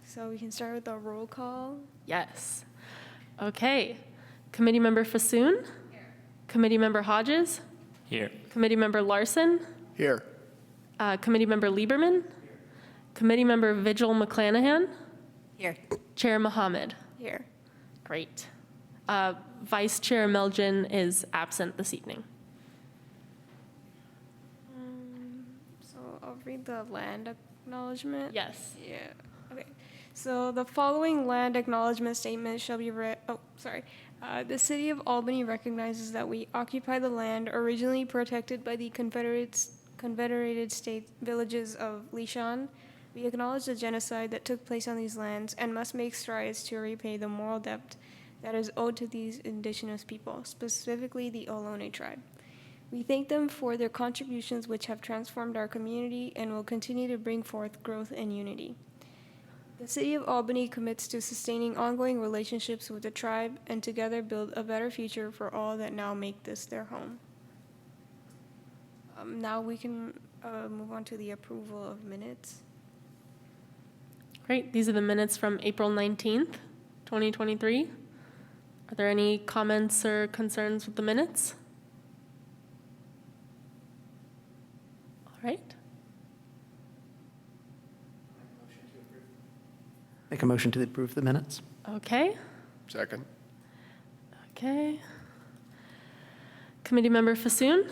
So we can start with the roll call. Yes. Okay. Committee Member Fasoon? Here. Committee Member Hodges? Here. Committee Member Larson? Here. Committee Member Lieberman? Here. Committee Member Vigil McClanahan? Here. Chair Mohammed? Here. Great. Vice Chair Melgen is absent this evening. So I'll read the land acknowledgement. Yes. Yeah. Okay. So the following land acknowledgement statement shall be read. Oh, sorry. The City of Albany recognizes that we occupy the land originally protected by the Confederated States villages of Lishan. We acknowledge the genocide that took place on these lands and must make strides to repay the moral debt that is owed to these indigenous people, specifically the Ohlone tribe. We thank them for their contributions which have transformed our community and will continue to bring forth growth and unity. The City of Albany commits to sustaining ongoing relationships with the tribe and together build a better future for all that now make this their home. Now we can move on to the approval of minutes. Great. These are the minutes from April 19th, 2023. Are there any comments or concerns with the minutes? All right. Make a motion to approve the minutes. Okay. Second. Okay. Committee Member Fasoon?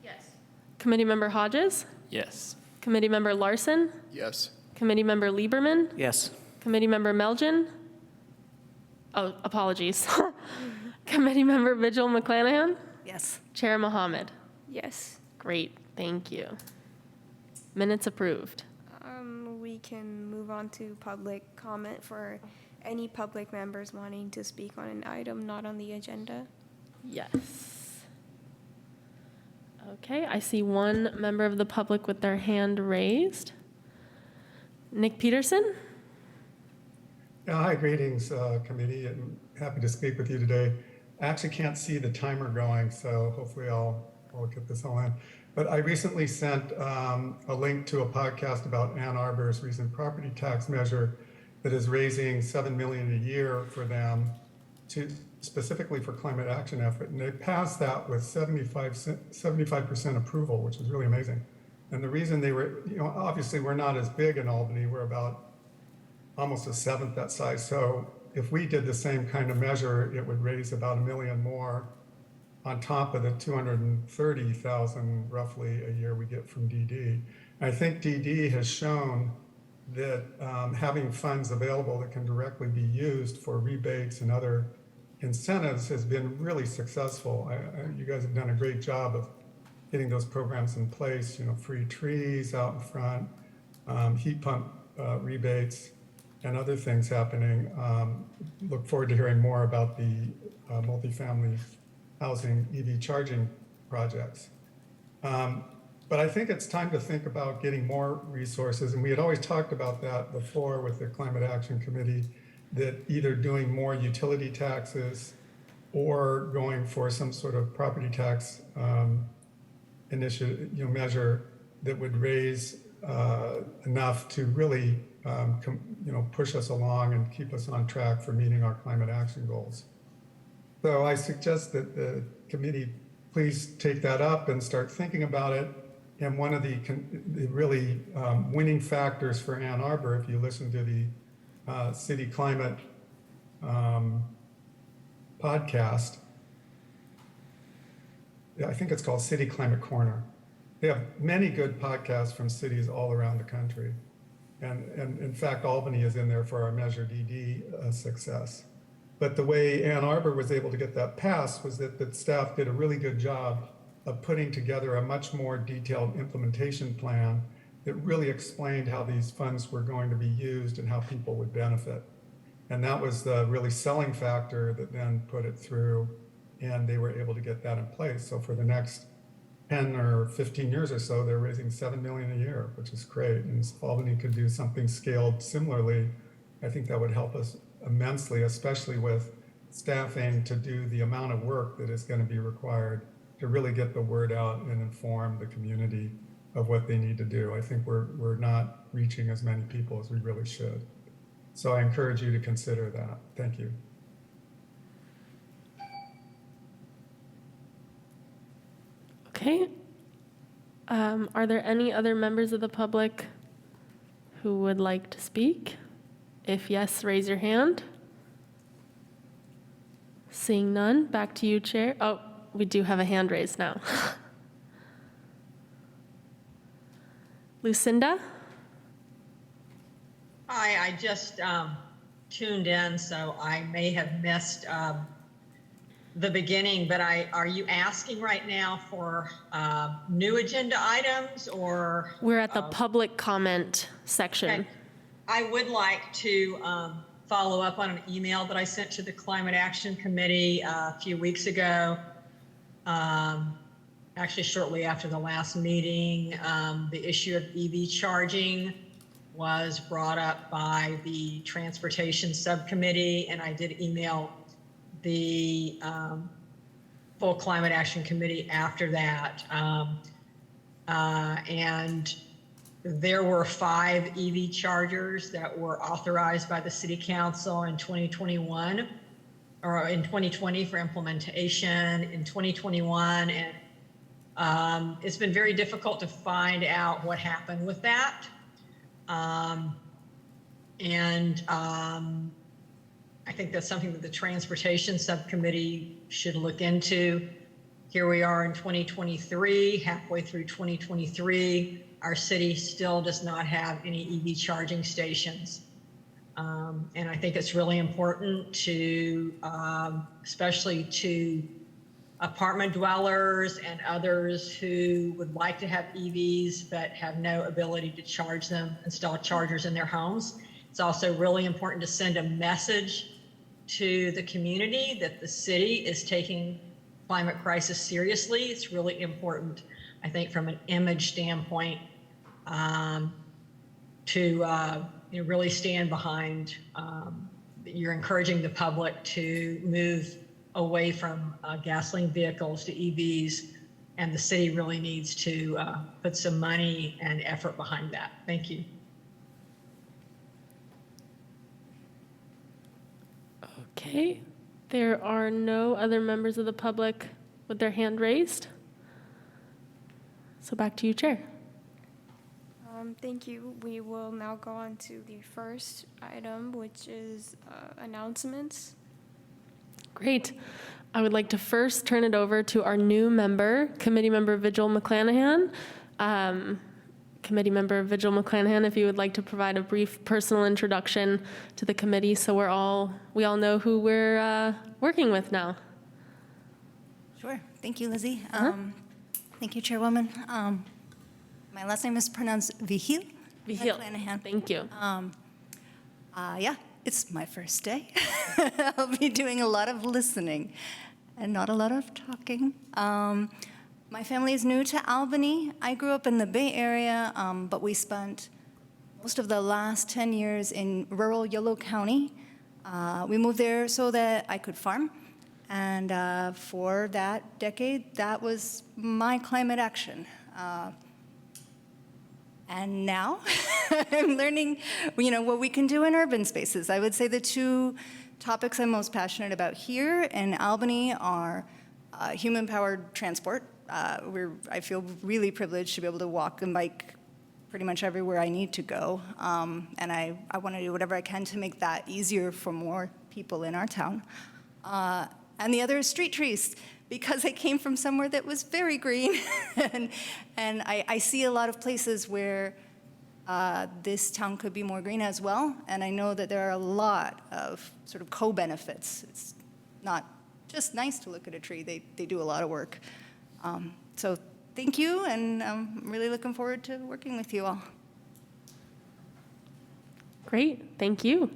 Yes. Committee Member Hodges? Yes. Committee Member Larson? Yes. Committee Member Lieberman? Yes. Committee Member Melgen? Oh, apologies. Committee Member Vigil McClanahan? Yes. Chair Mohammed? Yes. Great, thank you. Minutes approved. We can move on to public comment for any public members wanting to speak on an item not on the agenda. Yes. Okay, I see one member of the public with their hand raised. Nick Peterson? Yeah, hi, greetings, committee, and happy to speak with you today. I actually can't see the timer going, so hopefully I'll get this all in. But I recently sent a link to a podcast about Ann Arbor's recent property tax measure that is raising $7 million a year for them to specifically for climate action effort. And they passed that with 75% approval, which is really amazing. And the reason they were, obviously we're not as big in Albany, we're about almost a seventh that size. So if we did the same kind of measure, it would raise about $1 million more on top of the 230,000 roughly a year we get from DD. I think DD has shown that having funds available that can directly be used for rebates and other incentives has been really successful. You guys have done a great job of getting those programs in place, free trees out in front, heat pump rebates, and other things happening. Look forward to hearing more about the multifamily housing EV charging projects. But I think it's time to think about getting more resources. And we had always talked about that before with the Climate Action Committee, that either doing more utility taxes or going for some sort of property tax initiative, measure that would raise enough to really push us along and keep us on track for meeting our climate action goals. So I suggest that the committee please take that up and start thinking about it. And one of the really winning factors for Ann Arbor, if you listen to the City Climate podcast, I think it's called City Climate Corner. They have many good podcasts from cities all around the country. And in fact, Albany is in there for our Measure DD success. But the way Ann Arbor was able to get that passed was that the staff did a really good job of putting together a much more detailed implementation plan that really explained how these funds were going to be used and how people would benefit. And that was the really selling factor that then put it through, and they were able to get that in place. So for the next 10 or 15 years or so, they're raising $7 million a year, which is great. And if Albany could do something scaled similarly, I think that would help us immensely, especially with staffing to do the amount of work that is going to be required to really get the word out and inform the community of what they need to do. I think we're not reaching as many people as we really should. So I encourage you to consider that. Thank you. Okay. Are there any other members of the public who would like to speak? If yes, raise your hand. Seeing none, back to you, Chair. Oh, we do have a hand raised now. Lucinda? Hi, I just tuned in, so I may have missed the beginning, but are you asking right now for new agenda items or? We're at the public comment section. Okay. I would like to follow up on an email that I sent to the Climate Action Committee a few weeks ago. Actually, shortly after the last meeting, the issue of EV charging was brought up by the Transportation Subcommittee, and I did email the full Climate Action Committee after that. And there were 5 EV chargers that were authorized by the City Council in 2021, or in 2020 for implementation in 2021. And it's been very difficult to find out what happened with that. I think that's something that the Transportation Subcommittee should look into. Here we are in 2023, halfway through 2023. Our city still does not have any EV charging stations. And I think it's really important to, especially to apartment dwellers and others who would like to have EVs but have no ability to charge them, install chargers in their homes. It's also really important to send a message to the community that the city is taking climate crisis seriously. It's really important, I think, from an image standpoint, to really stand behind. You're encouraging the public to move away from gasoline vehicles to EVs, and the city really needs to put some money and effort behind that. Thank you. Okay, there are no other members of the public with their hand raised. So back to you, Chair. Thank you. We will now go on to the first item, which is announcements. Great. I would like to first turn it over to our new member, Committee Member Vigil McClanahan. Committee Member Vigil McClanahan, if you would like to provide a brief personal introduction to the committee so we all know who we're working with now. Sure. Thank you, Lizzie. Thank you, Chairwoman. My last name is pronounced Vigil. Vigil. McClanahan. Thank you. Yeah, it's my first day. I'll be doing a lot of listening and not a lot of talking. My family is new to Albany. I grew up in the Bay Area, but we spent most of the last 10 years in rural Yolo County. We moved there so that I could farm. And for that decade, that was my climate action. And now I'm learning, what we can do in urban spaces. I would say the 2 topics I'm most passionate about here in Albany are human-powered transport. I feel really privileged to be able to walk and bike pretty much everywhere I need to go. And I want to do whatever I can to make that easier for more people in our town. And the other is street trees, because I came from somewhere that was very green. and I see a lot of places where this town could be more green as well. And I know that there are a lot of sort of co-benefits. It's not just nice to look at a tree. They do a lot of work. So thank you, and I'm really looking forward to working with you all. Great, thank you.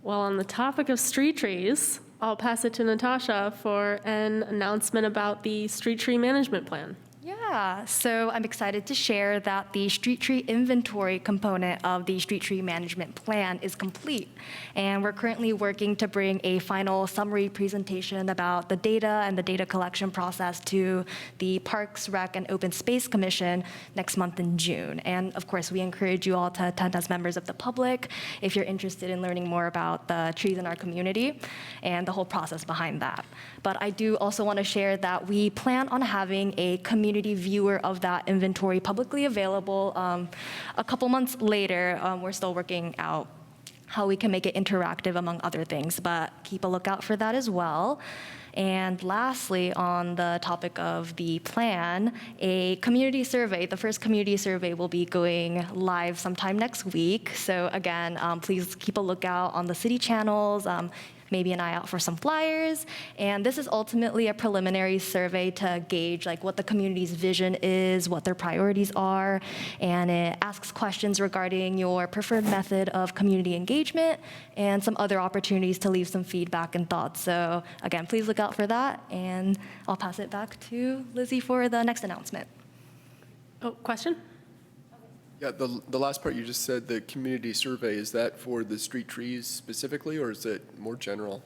Well, on the topic of street trees, I'll pass it to Natasha for an announcement about the street tree management plan. Yeah, so I'm excited to share that the street tree inventory component of the street tree management plan is complete. And we're currently working to bring a final summary presentation about the data and the data collection process to the Parks, Rec, and Open Space Commission next month in June. And of course, we encourage you all to attend as members of the public if you're interested in learning more about the trees in our community and the whole process behind that. But I do also want to share that we plan on having a community viewer of that inventory publicly available a couple months later. We're still working out how we can make it interactive, among other things, but keep a lookout for that as well. And lastly, on the topic of the plan, a community survey, the first community survey will be going live sometime next week. So again, please keep a lookout on the city channels, maybe an eye out for some flyers. And this is ultimately a preliminary survey to gauge like what the community's vision is, what their priorities are, and it asks questions regarding your preferred method of community engagement and some other opportunities to leave some feedback and thoughts. So again, please look out for that, and I'll pass it back to Lizzie for the next announcement. Oh, question? Yeah, the last part you just said, the community survey, is that for the street trees specifically, or is it more general?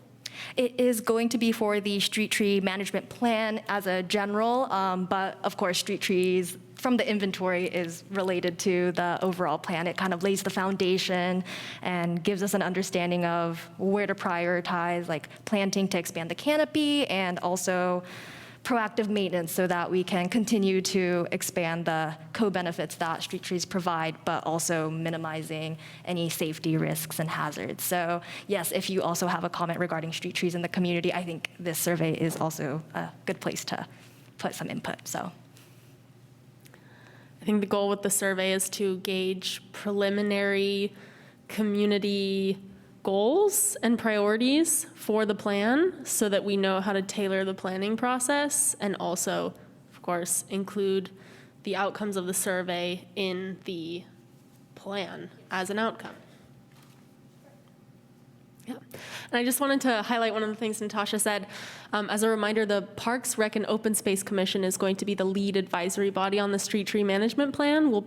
It is going to be for the street tree management plan as a general, but of course, street trees from the inventory is related to the overall plan. It kind of lays the foundation and gives us an understanding of where to prioritize, like planting to expand the canopy, and also proactive maintenance so that we can continue to expand the co-benefits that street trees provide, but also minimizing any safety risks and hazards. So yes, if you also have a comment regarding street trees in the community, I think this survey is also a good place to put some input. So I think the goal with the survey is to gauge preliminary community goals and priorities for the plan so that we know how to tailor the planning process, and also, of course, include the outcomes of the survey in the plan as an outcome. Yeah. And I just wanted to highlight one of the things Natasha said. As a reminder, the Parks, Rec, and Open Space Commission is going to be the lead advisory body on the street tree management plan. We'll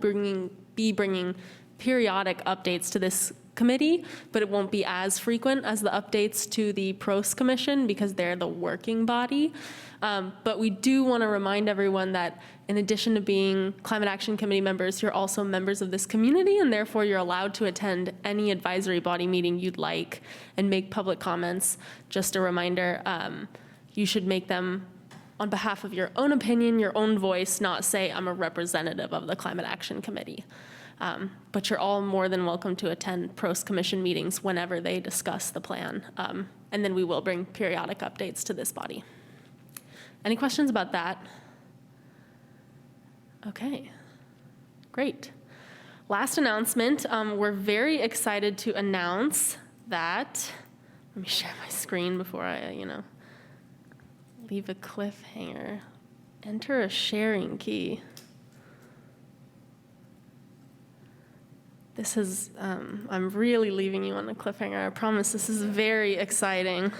be bringing periodic updates to this committee, but it won't be as frequent as the updates to the PROS Commission because they're the working body. But we do want to remind everyone that in addition to being Climate Action Committee members, you're also members of this community, and therefore you're allowed to attend any advisory body meeting you'd like and make public comments. Just a reminder, you should make them on behalf of your own opinion, your own voice, not say I'm a representative of the Climate Action Committee. But you're all more than welcome to attend PROS Commission meetings whenever they discuss the plan. And then we will bring periodic updates to this body. Any questions about that? Okay, great. Last announcement, we're very excited to announce that, let me share my screen before I, leave a cliffhanger. Enter a sharing key. This is, I'm really leaving you on a cliffhanger. I promise this is very exciting.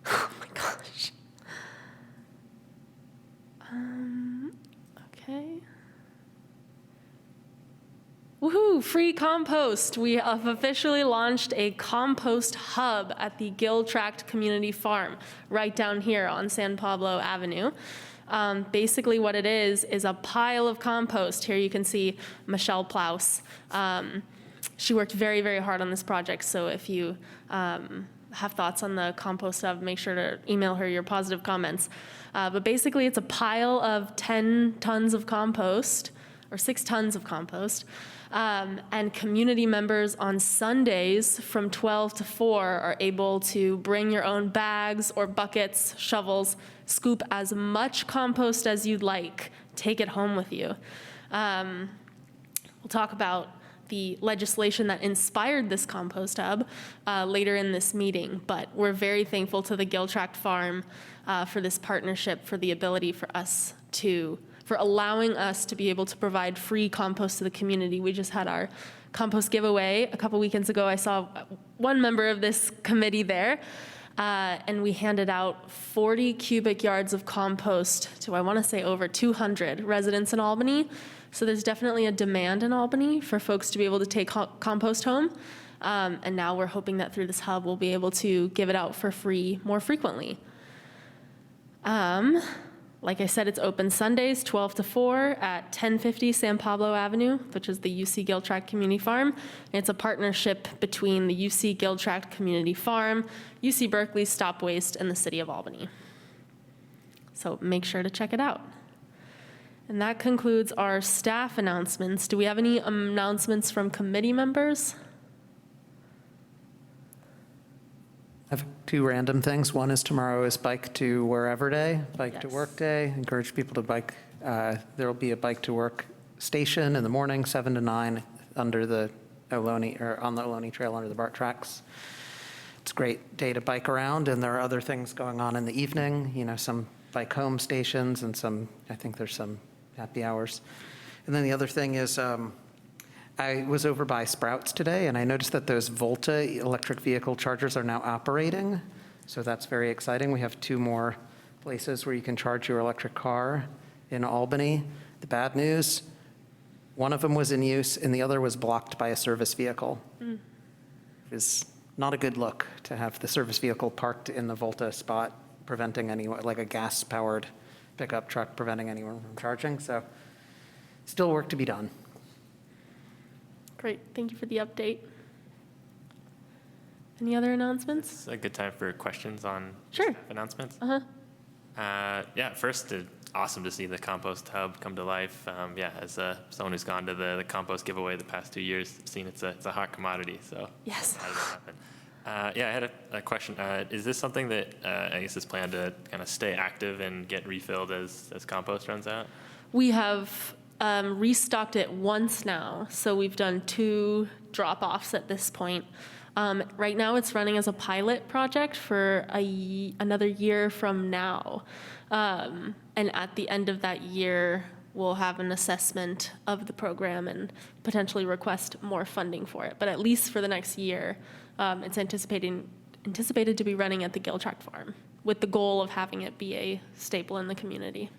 Oh my gosh. Okay. Woohoo, free compost. We have officially launched a compost hub at the Gill Tract Community Farm, right down here on San Pablo Avenue. Basically what it is a pile of compost. Here you can see Michelle Plaus. She worked very, very hard on this project, so if you have thoughts on the compost hub, make sure to email her your positive comments. But basically it's a pile of 10 tons of compost, or 6 tons of compost, and community members on Sundays from 12 to 4 are able to bring your own bags or buckets, shovels, scoop as much compost as you'd like, take it home with you. We'll talk about the legislation that inspired this compost hub later in this meeting, but we're very thankful to the Gill Tract Farm for this partnership, for the ability for allowing us to be able to provide free compost to the community. We just had our compost giveaway a couple weekends ago. I saw one member of this committee there, and we handed out 40 cubic yards of compost to, I want to say, over 200 residents in Albany. So there's definitely a demand in Albany for folks to be able to take compost home. And now we're hoping that through this hub, we'll be able to give it out for free more frequently. Like I said, it's open Sundays, 12 to 4 at 1050 San Pablo Avenue, which is the UC Giltrap Community Farm. And it's a partnership between the UC Giltrap Community Farm, UC Berkeley Stop Waste, and the City of Albany. So make sure to check it out. And that concludes our staff announcements. Do we have any announcements from committee members? I have two random things. One is tomorrow is Bike to Wherever Day, Bike to Yes. Work Day. Encourage people to bike. There will be a Bike to Work station in the morning, 7 to 9, under the Ohlone, or on the Ohlone Trail under the BART tracks. It's a great day to bike around, and there are other things going on in the evening, some bike home stations and I think there's some happy hours. And then the other thing is, I was over by Sprouts today, and I noticed that those Volta electric vehicle chargers are now operating. So that's very exciting. We have 2 more places where you can charge your electric car in Albany. The bad news, one of them was in use, and the other was blocked by a service vehicle. It is not a good look to have the service vehicle parked in the Volta spot, preventing anyone, like a gas-powered pickup truck, preventing anyone from charging. So still work to be done. Great, thank you for the update. Any other announcements? It's a good time for questions on Sure. staff announcements. Uh-huh. First, it's awesome to see the compost hub come to life. As someone who's gone to the compost giveaway the past 2 years, I've seen it's a hot commodity. So Yes. how did that happen? I had a question. Is this something that I guess is planned to kind of stay active and get refilled as compost runs out? We have restocked it once now, so we've done 2 drop-offs at this point. Right now, it's running as a pilot project for another year from now. And at the end of that year, we'll have an assessment of the program and potentially request more funding for it. But at least for the next year, it's anticipated to be running at the Giltrap Farm, with the goal of having it be a staple in the community.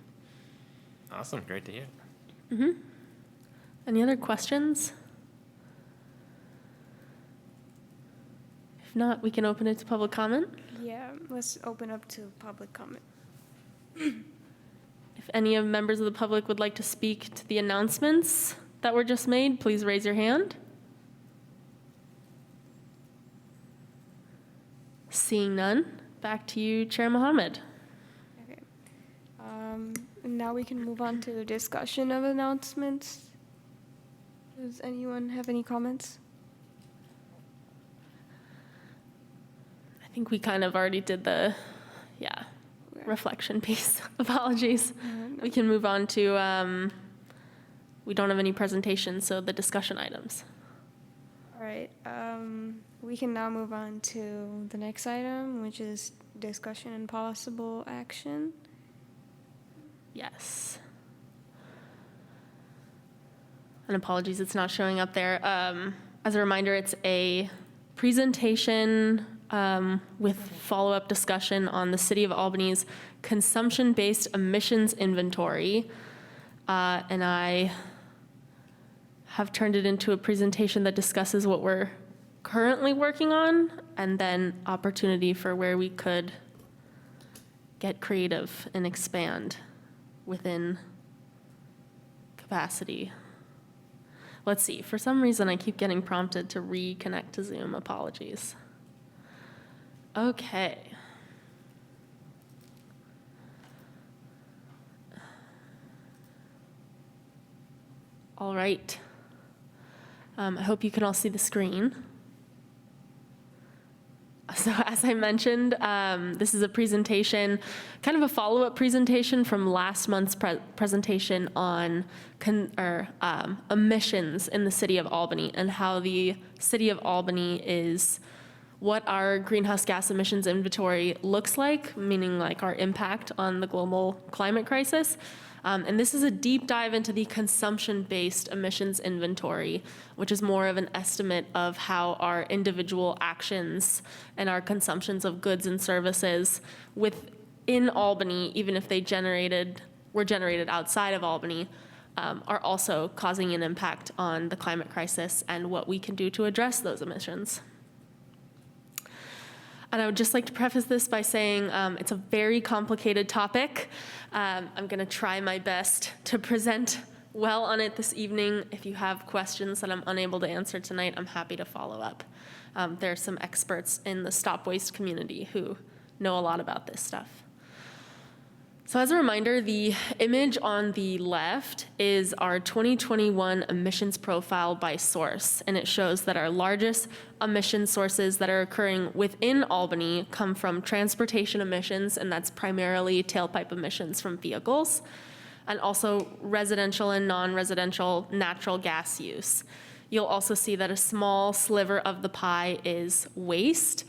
Awesome, great to hear. Any other questions? If not, we can open it to public comment. Yeah, let's open up to public comment. If any members of the public would like to speak to the announcements that were just made, please raise your hand. Seeing none, back to you, Chair Mohammed. Okay. Now we can move on to the discussion of announcements. Does anyone have any comments? I think we kind of already did the, reflection piece. Apologies. We can move on to, we don't have any presentations, so the discussion items. All right, we can now move on to the next item, which is discussion and possible action. Yes. And apologies, it's not showing up there. As a reminder, it's a presentation with follow-up discussion on the City of Albany's consumption-based emissions inventory. And I have turned it into a presentation that discusses what we're currently working on, and then opportunity for where we could get creative and expand within capacity. Let's see, for some reason I keep getting prompted to reconnect to Zoom. Apologies. Okay. All right. I hope you can all see the screen. So as I mentioned, this is a presentation, kind of a follow-up presentation from last month's presentation on emissions in the City of Albany and how the City of Albany is what our greenhouse gas emissions inventory looks like, meaning like our impact on the global climate crisis. And this is a deep dive into the consumption-based emissions inventory, which is more of an estimate of how our individual actions and our consumptions of goods and services within Albany, even if they were generated outside of Albany, are also causing an impact on the climate crisis and what we can do to address those emissions. And I would just like to preface this by saying it's a very complicated topic. I'm going to try my best to present well on it this evening. If you have questions that I'm unable to answer tonight, I'm happy to follow up. There are some experts in the stop waste community who know a lot about this stuff. So as a reminder, the image on the left is our 2021 emissions profile by source, and it shows that our largest emission sources that are occurring within Albany come from transportation emissions, and that's primarily tailpipe emissions from vehicles, and also residential and non-residential natural gas use. You'll also see that a small sliver of the pie is waste,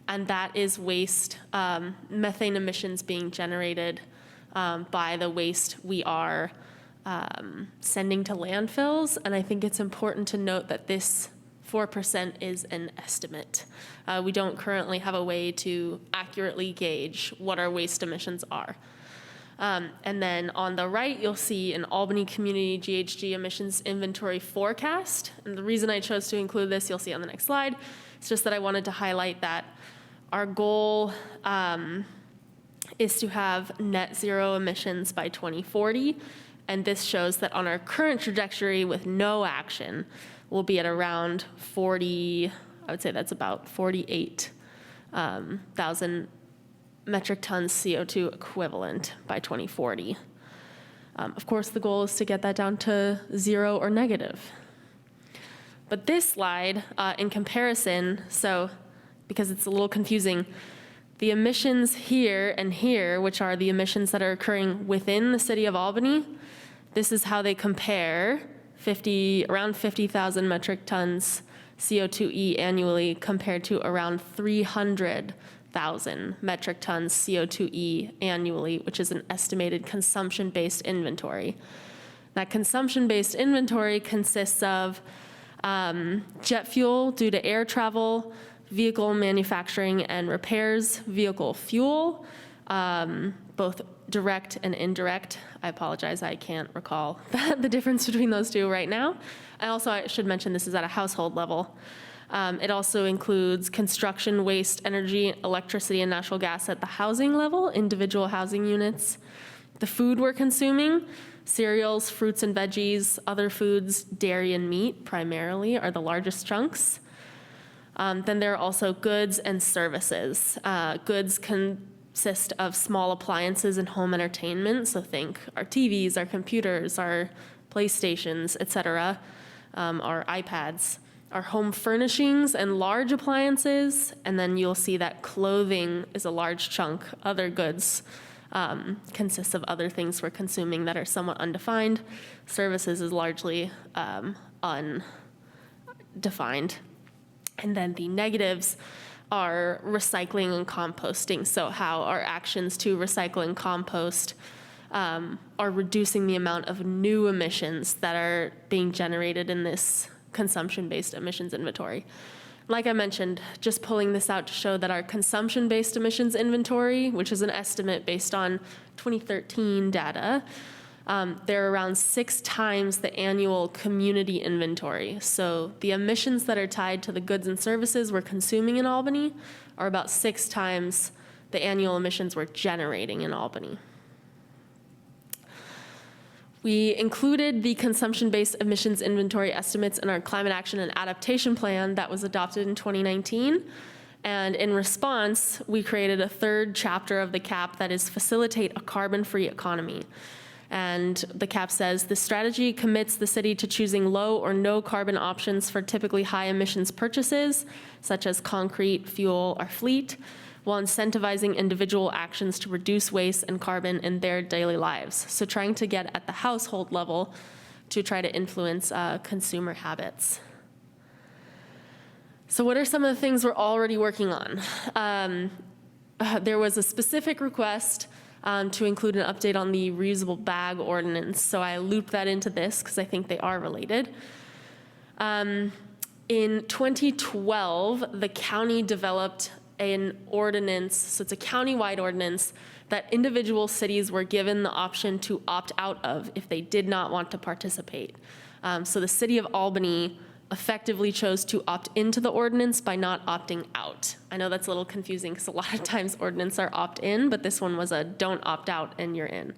and that is waste, methane emissions being generated by the waste we are sending to landfills. And I think it's important to note that this 4% is an estimate. We don't currently have a way to accurately gauge what our waste emissions are. And then on the right, you'll see an Albany Community GHG emissions inventory forecast. And the reason I chose to include this, you'll see on the next slide, it's just that I wanted to highlight that our goal is to have net zero emissions by 2040. And this shows that on our current trajectory with no action, we'll be at around 40, I would say that's about 48,000 metric tons CO2 equivalent by 2040. Of course, the goal is to get that down to zero or negative. But this slide, in comparison, so because it's a little confusing, the emissions here and here, which are the emissions that are occurring within the city of Albany, this is how they compare, around 50,000 metric tons CO2e annually compared to around 300,000 metric tons CO2e annually, which is an estimated consumption-based inventory. That consumption-based inventory consists of jet fuel due to air travel, vehicle manufacturing and repairs, vehicle fuel, both direct and indirect. I apologize, I can't recall the difference between those two right now. And also, I should mention this is at a household level. It also includes construction waste, energy, electricity, and natural gas at the housing level, individual housing units. The food we're consuming, cereals, fruits and veggies, other foods, dairy and meat primarily are the largest chunks. Then there are also goods and services. Goods consist of small appliances and home entertainment, so think our TVs, our computers, our PlayStations, etc., our iPads. Our home furnishings and large appliances, and then you'll see that clothing is a large chunk. Other goods consists of other things we're consuming that are somewhat undefined. Services is largely undefined. And then the negatives are recycling and composting. So how our actions to recycle and compost are reducing the amount of new emissions that are being generated in this consumption-based emissions inventory. Like I mentioned, just pulling this out to show that our consumption-based emissions inventory, which is an estimate based on 2013 data, they're around 6 times the annual community inventory. So the emissions that are tied to the goods and services we're consuming in Albany are about 6 times the annual emissions we're generating in Albany. We included the consumption-based emissions inventory estimates in our climate action and adaptation plan that was adopted in 2019. And in response, we created a 3rd chapter of the CAP that is facilitate a carbon-free economy. And the CAP says, the strategy commits the city to choosing low or no carbon options for typically high emissions purchases, such as concrete, fuel, or fleet, while incentivizing individual actions to reduce waste and carbon in their daily lives. So trying to get at the household level to try to influence consumer habits. So what are some of the things we're already working on? There was a specific request to include an update on the reusable bag ordinance. So I looped that into this because I think they are related. In 2012, the county developed an ordinance, so it's a countywide ordinance that individual cities were given the option to opt out of if they did not want to participate. So the city of Albany effectively chose to opt into the ordinance by not opting out. I know that's a little confusing because a lot of times ordinances are opt-in, but this one was a don't opt out and you're in.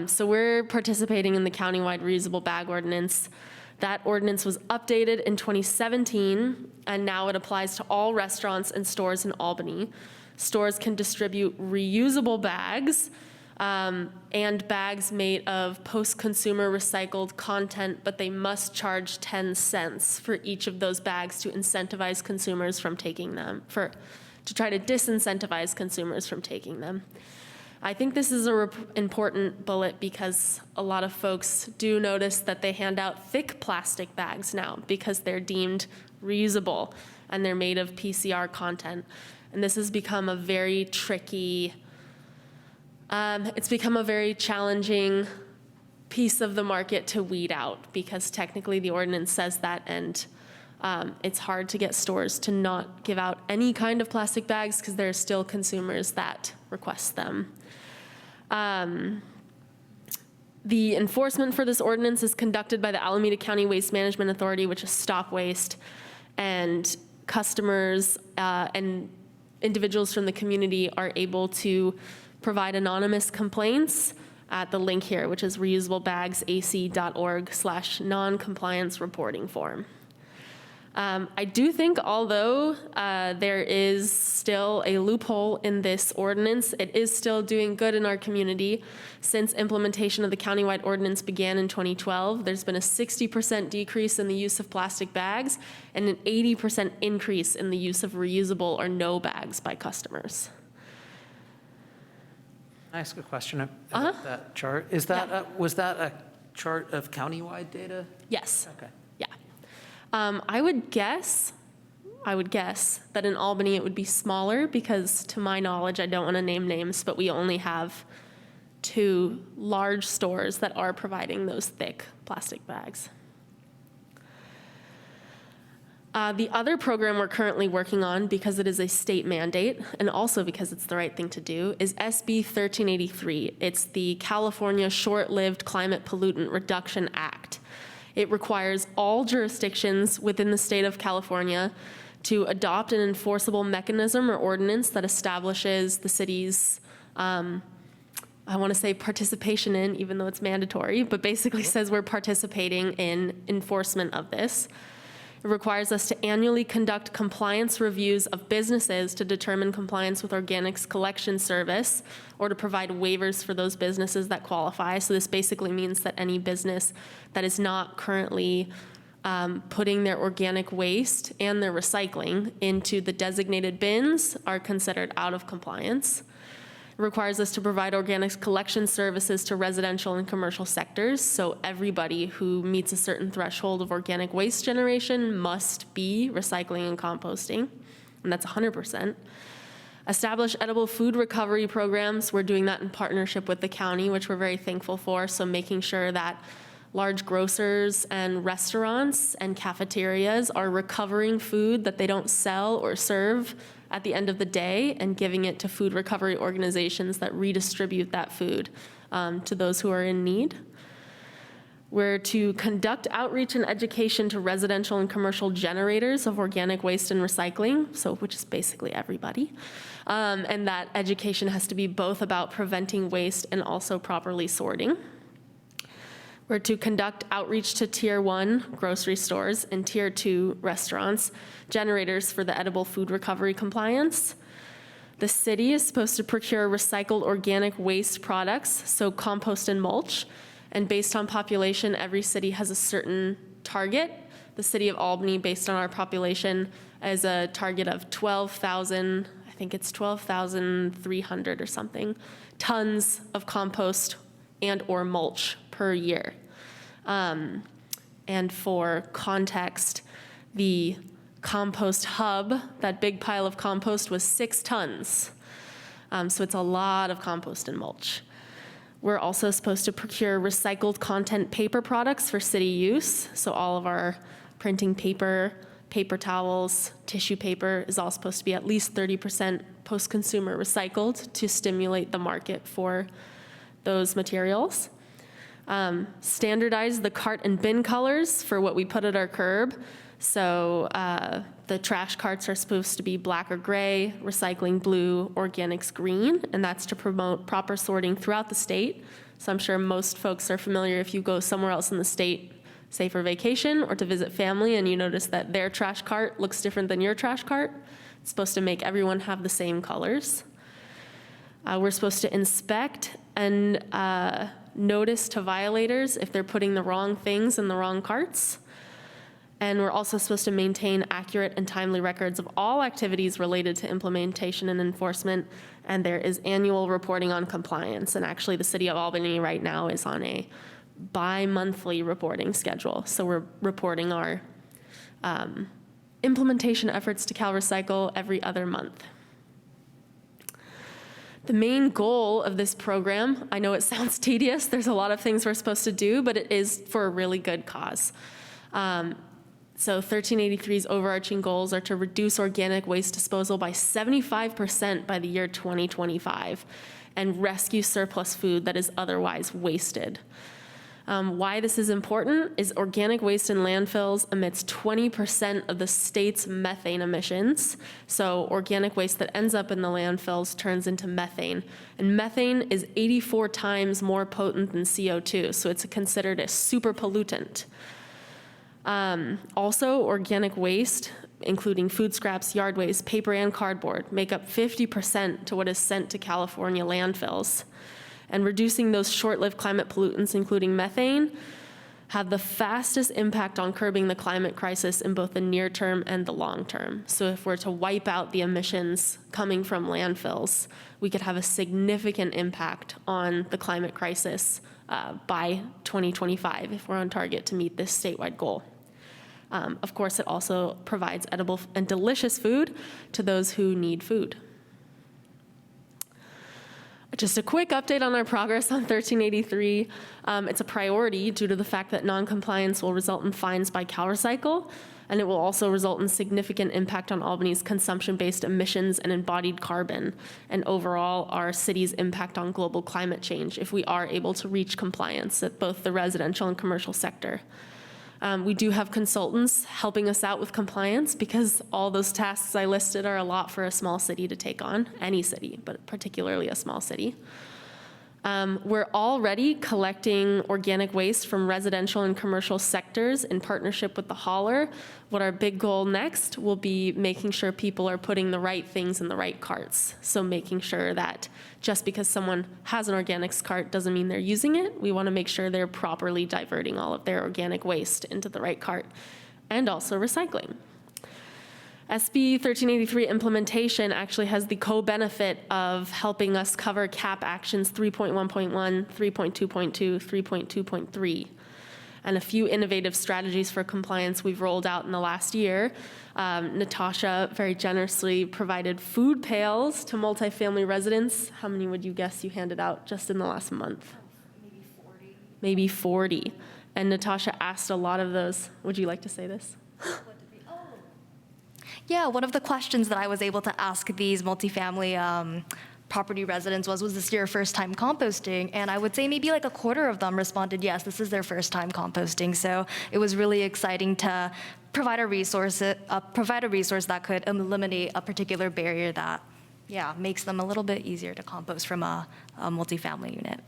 So we're participating in the countywide reusable bag ordinance. That ordinance was updated in 2017, and now it applies to all restaurants and stores in Albany. Stores can distribute reusable bags and bags made of post-consumer recycled content, but they must charge 10 cents for each of those bags to incentivize consumers from taking them, to try to disincentivize consumers from taking them. I think this is an important bullet because a lot of folks do notice that they hand out thick plastic bags now because they're deemed reusable and they're made of PCR content. And this has become a very tricky, it's become a very challenging piece of the market to weed out because technically the ordinance says that, and it's hard to get stores to not give out any kind of plastic bags because there are still consumers that request them. The enforcement for this ordinance is conducted by the Alameda County Waste Management Authority, which is Stop Waste, and customers and individuals from the community are able to provide anonymous complaints at the link here, which is reusablebags.ac.org/non-compliance reporting form. I do think, although there is still a loophole in this ordinance, it is still doing good in our community. Since implementation of the countywide ordinance began in 2012, there's been a 60% decrease in the use of plastic bags and an 80% increase in the use of reusable or no bags by customers. Can I ask a question about that chart? Is that was that a chart of countywide data? Yes. Okay. Yeah. I would guess that in Albany it would be smaller because, to my knowledge, I don't want to name names, but we only have 2 large stores that are providing those thick plastic bags. The other program we're currently working on, because it is a state mandate and also because it's the right thing to do, is SB 1383. It's the California Short-Lived Climate Pollutant Reduction Act. It requires all jurisdictions within the state of California to adopt an enforceable mechanism or ordinance that establishes the city's, I want to say participation in, even though it's mandatory, but basically says we're participating in enforcement of this. It requires us to annually conduct compliance reviews of businesses to determine compliance with organics collection service or to provide waivers for those businesses that qualify. So this basically means that any business that is not currently putting their organic waste and their recycling into the designated bins are considered out of compliance. It requires us to provide organics collection services to residential and commercial sectors, so everybody who meets a certain threshold of organic waste generation must be recycling and composting, and that's 100%. Establish edible food recovery programs. We're doing that in partnership with the county, which we're very thankful for, so making sure that large grocers and restaurants and cafeterias are recovering food that they don't sell or serve at the end of the day and giving it to food recovery organizations that redistribute that food to those who are in need. We're to conduct outreach and education to residential and commercial generators of organic waste and recycling, so which is basically everybody. And that education has to be both about preventing waste and also properly sorting. We're to conduct outreach to Tier 1 grocery stores and Tier 2 restaurants, generators for the edible food recovery compliance. The city is supposed to procure recycled organic waste products, so compost and mulch. And based on population, every city has a certain target. The city of Albany, based on our population, has a target of 12,000, I think it's 12,300 or something, tons of compost and or mulch per year. And for context, the compost hub, that big pile of compost, was 6 tons. So it's a lot of compost and mulch. We're also supposed to procure recycled content paper products for city use. So all of our printing paper, paper towels, tissue paper is all supposed to be at least 30% post-consumer recycled to stimulate the market for those materials. Standardize the cart and bin colors for what we put at our curb. So the trash carts are supposed to be black or gray, recycling blue, organics green, and that's to promote proper sorting throughout the state. So I'm sure most folks are familiar if you go somewhere else in the state, say for vacation or to visit family, and you notice that their trash cart looks different than your trash cart. It's supposed to make everyone have the same colors. We're supposed to inspect and notice to violators if they're putting the wrong things in the wrong carts. And we're also supposed to maintain accurate and timely records of all activities related to implementation and enforcement. And there is annual reporting on compliance. And actually, the city of Albany right now is on a bi-monthly reporting schedule. So we're reporting our implementation efforts to CalRecycle every other month. The main goal of this program, I know it sounds tedious, there's a lot of things we're supposed to do, but it is for a really good cause. So 1383's overarching goals are to reduce organic waste disposal by 75% by the year 2025 and rescue surplus food that is otherwise wasted. Why this is important is organic waste in landfills emits 20% of the state's methane emissions. So organic waste that ends up in the landfills turns into methane. And methane is 84 times more potent than CO2, so it's considered a super pollutant. Also, organic waste, including food scraps, yard waste, paper, and cardboard, make up 50% to what is sent to California landfills. And reducing those short-lived climate pollutants, including methane, have the fastest impact on curbing the climate crisis in both the near term and the long term. So if we're to wipe out the emissions coming from landfills, we could have a significant impact on the climate crisis by 2025 if we're on target to meet this statewide goal. Of course, it also provides edible and delicious food to those who need food. Just a quick update on our progress on 1383. It's a priority due to the fact that noncompliance will result in fines by CalRecycle, and it will also result in significant impact on Albany's consumption-based emissions and embodied carbon, and overall our city's impact on global climate change if we are able to reach compliance at both the residential and commercial sector. We do have consultants helping us out with compliance because all those tasks I listed are a lot for a small city to take on, any city, but particularly a small city. We're already collecting organic waste from residential and commercial sectors in partnership with the hauler. What our big goal next will be making sure people are putting the right things in the right carts. So making sure that just because someone has an organics cart doesn't mean they're using it. We want to make sure they're properly diverting all of their organic waste into the right cart and also recycling. SB 1383 implementation actually has the co-benefit of helping us cover CAP actions 3.1.1, 3.2.2, 3.2.3, and a few innovative strategies for compliance we've rolled out in the last year. Natasha very generously provided food pails to multifamily residents. How many would you guess you handed out just in the last month? Maybe 40. Maybe 40. And Natasha asked a lot of those. Would you like to say this? Yeah, one of the questions that I was able to ask these multifamily property residents was this your first time composting? And I would say maybe like a quarter of them responded, yes, this is their first time composting. So it was really exciting to provide a resource that could eliminate a particular barrier that, yeah, makes them a little bit easier to compost from a multifamily unit.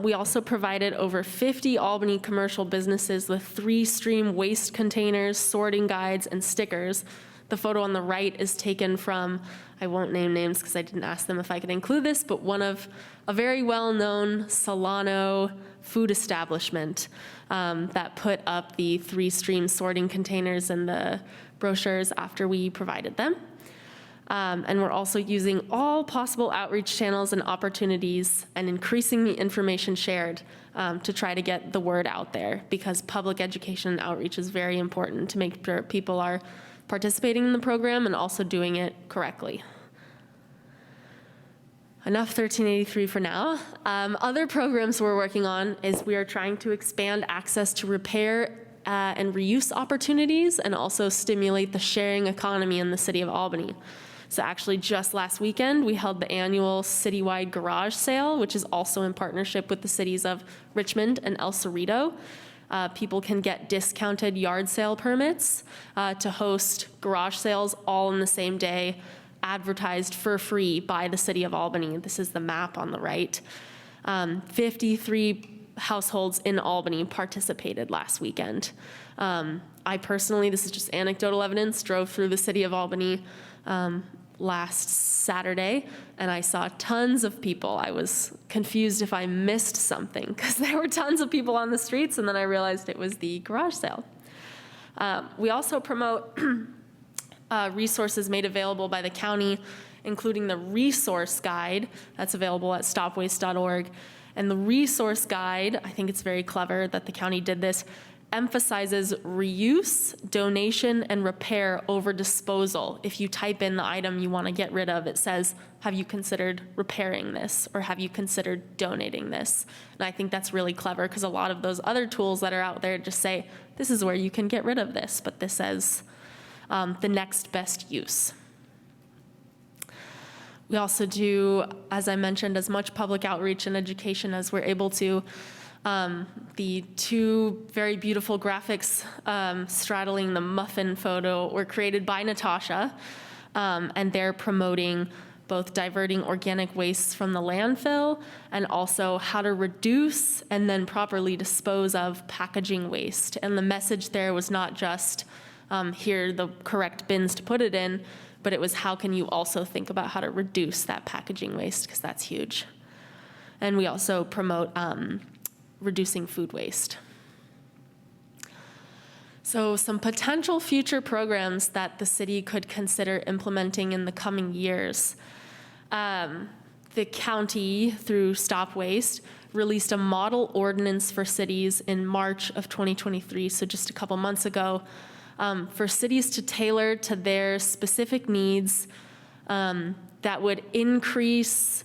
We also provided over 50 Albany commercial businesses with 3-stream waste containers, sorting guides, and stickers. The photo on the right is taken from, I won't name names because I didn't ask them if I could include this, but one of a very well-known Solano food establishment that put up the 3-stream sorting containers and the brochures after we provided them. And we're also using all possible outreach channels and opportunities and increasing the information shared to try to get the word out there, because public education and outreach is very important to make sure people are participating in the program and also doing it correctly. Enough 1383 for now. Other programs we're working on is we are trying to expand access to repair and reuse opportunities and also stimulate the sharing economy in the city of Albany. So actually just last weekend, we held the annual citywide garage sale, which is also in partnership with the cities of Richmond and El Cerrito. People can get discounted yard sale permits to host garage sales all in the same day, advertised for free by the city of Albany. This is the map on the right. 53 households in Albany participated last weekend. I personally, this is just anecdotal evidence, drove through the city of Albany last Saturday, and I saw tons of people. I was confused if I missed something because there were tons of people on the streets, and then I realized it was the garage sale. We also promote resources made available by the county, including the resource guide that's available at stopwaste.org. And the resource guide, I think it's very clever that the county did this, emphasizes reuse, donation, and repair over disposal. If you type in the item you want to get rid of, it says, have you considered repairing this? Or have you considered donating this? And I think that's really clever because a lot of those other tools that are out there just say, this is where you can get rid of this, but this says the next best use. We also do, as I mentioned, as much public outreach and education as we're able to. The two very beautiful graphics straddling the muffin photo were created by Natasha, and they're promoting both diverting organic wastes from the landfill and also how to reduce and then properly dispose of packaging waste. And the message there was not just here are the correct bins to put it in, but it was how can you also think about how to reduce that packaging waste, because that's huge. And we also promote reducing food waste. So some potential future programs that the city could consider implementing in the coming years. The county, through Stop Waste, released a model ordinance for cities in March of 2023, so just a couple months ago, for cities to tailor to their specific needs that would increase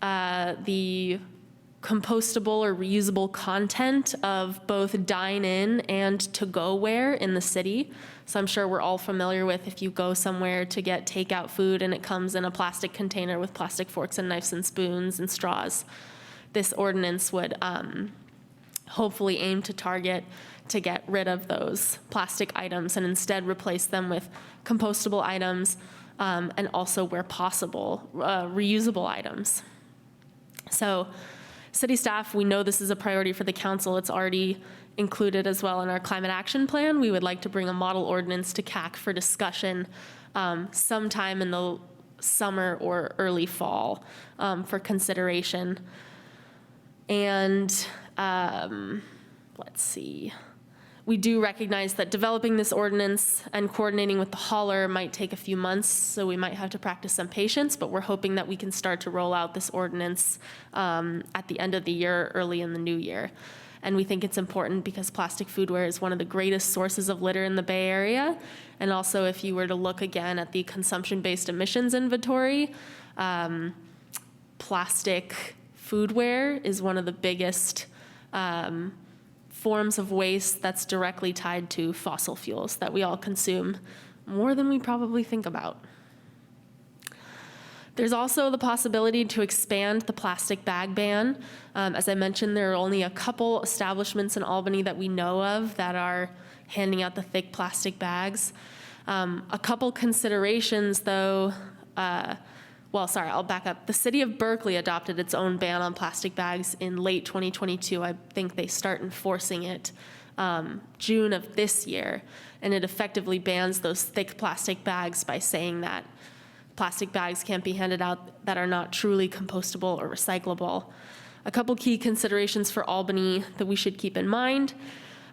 the compostable or reusable content of both dine-in and to-go-ware in the city. So I'm sure we're all familiar with if you go somewhere to get takeout food and it comes in a plastic container with plastic forks and knives and spoons and straws. This ordinance would hopefully aim to target to get rid of those plastic items and instead replace them with compostable items and also, where possible, reusable items. So city staff, we know this is a priority for the council. It's already included as well in our climate action plan. We would like to bring a model ordinance to CAC for discussion sometime in the summer or early fall for consideration. And let's see. We do recognize that developing this ordinance and coordinating with the hauler might take a few months, so we might have to practice some patience, but we're hoping that we can start to roll out this ordinance at the end of the year, early in the new year. And we think it's important because plastic foodware is one of the greatest sources of litter in the Bay Area. And also, if you were to look again at the consumption-based emissions inventory, plastic foodware is one of the biggest forms of waste that's directly tied to fossil fuels that we all consume more than we probably think about. There's also the possibility to expand the plastic bag ban. As I mentioned, there are only a couple establishments in Albany that we know of that are handing out the thick plastic bags. A couple considerations, though. I'll back up. The city of Berkeley adopted its own ban on plastic bags in late 2022. I think they start enforcing it June of this year, and it effectively bans those thick plastic bags by saying that plastic bags can't be handed out that are not truly compostable or recyclable. A couple key considerations for Albany that we should keep in mind.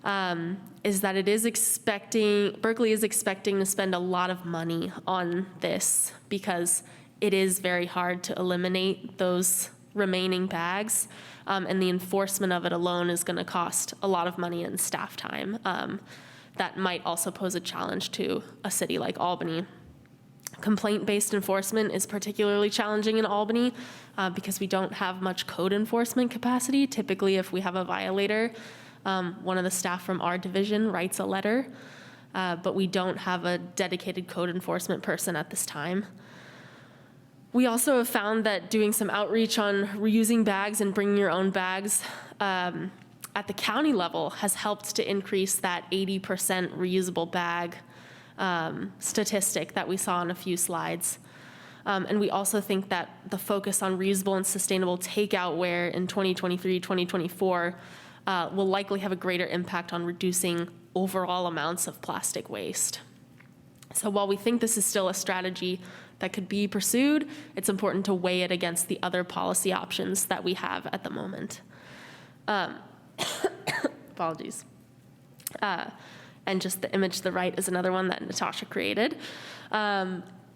is that Berkeley is expecting to spend a lot of money on this because it is very hard to eliminate those remaining bags, and the enforcement of it alone is going to cost a lot of money and staff time. That might also pose a challenge to a city like Albany. Complaint-based enforcement is particularly challenging in Albany because we don't have much code enforcement capacity. Typically, if we have a violator, one of the staff from our division writes a letter, but we don't have a dedicated code enforcement person at this time. We also have found that doing some outreach on reusing bags and bringing your own bags at the county level has helped to increase that 80% reusable bag statistic that we saw on a few slides. And we also think that the focus on reusable and sustainable takeout ware in 2023, 2024 will likely have a greater impact on reducing overall amounts of plastic waste. So while we think this is still a strategy that could be pursued, it's important to weigh it against the other policy options that we have at the moment. Apologies. And just the image to the right is another one that Natasha created.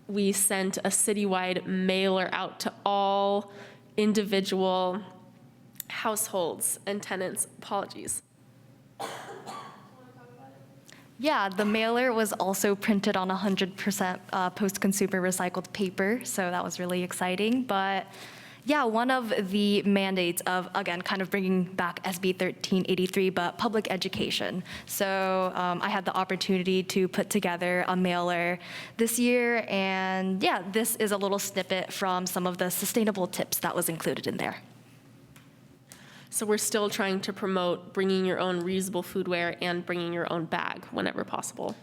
We sent a citywide mailer out to all individual households and tenants. Apologies. Yeah, the mailer was also printed on 100% post-consumer recycled paper, so that was really exciting. But yeah, one of the mandates of, again, kind of bringing back SB 1383, but public education. So I had the opportunity to put together a mailer this year, and yeah, this is a little snippet from some of the sustainable tips that was included in there. So we're still trying to promote bringing your own reusable foodware and bringing your own bag whenever possible.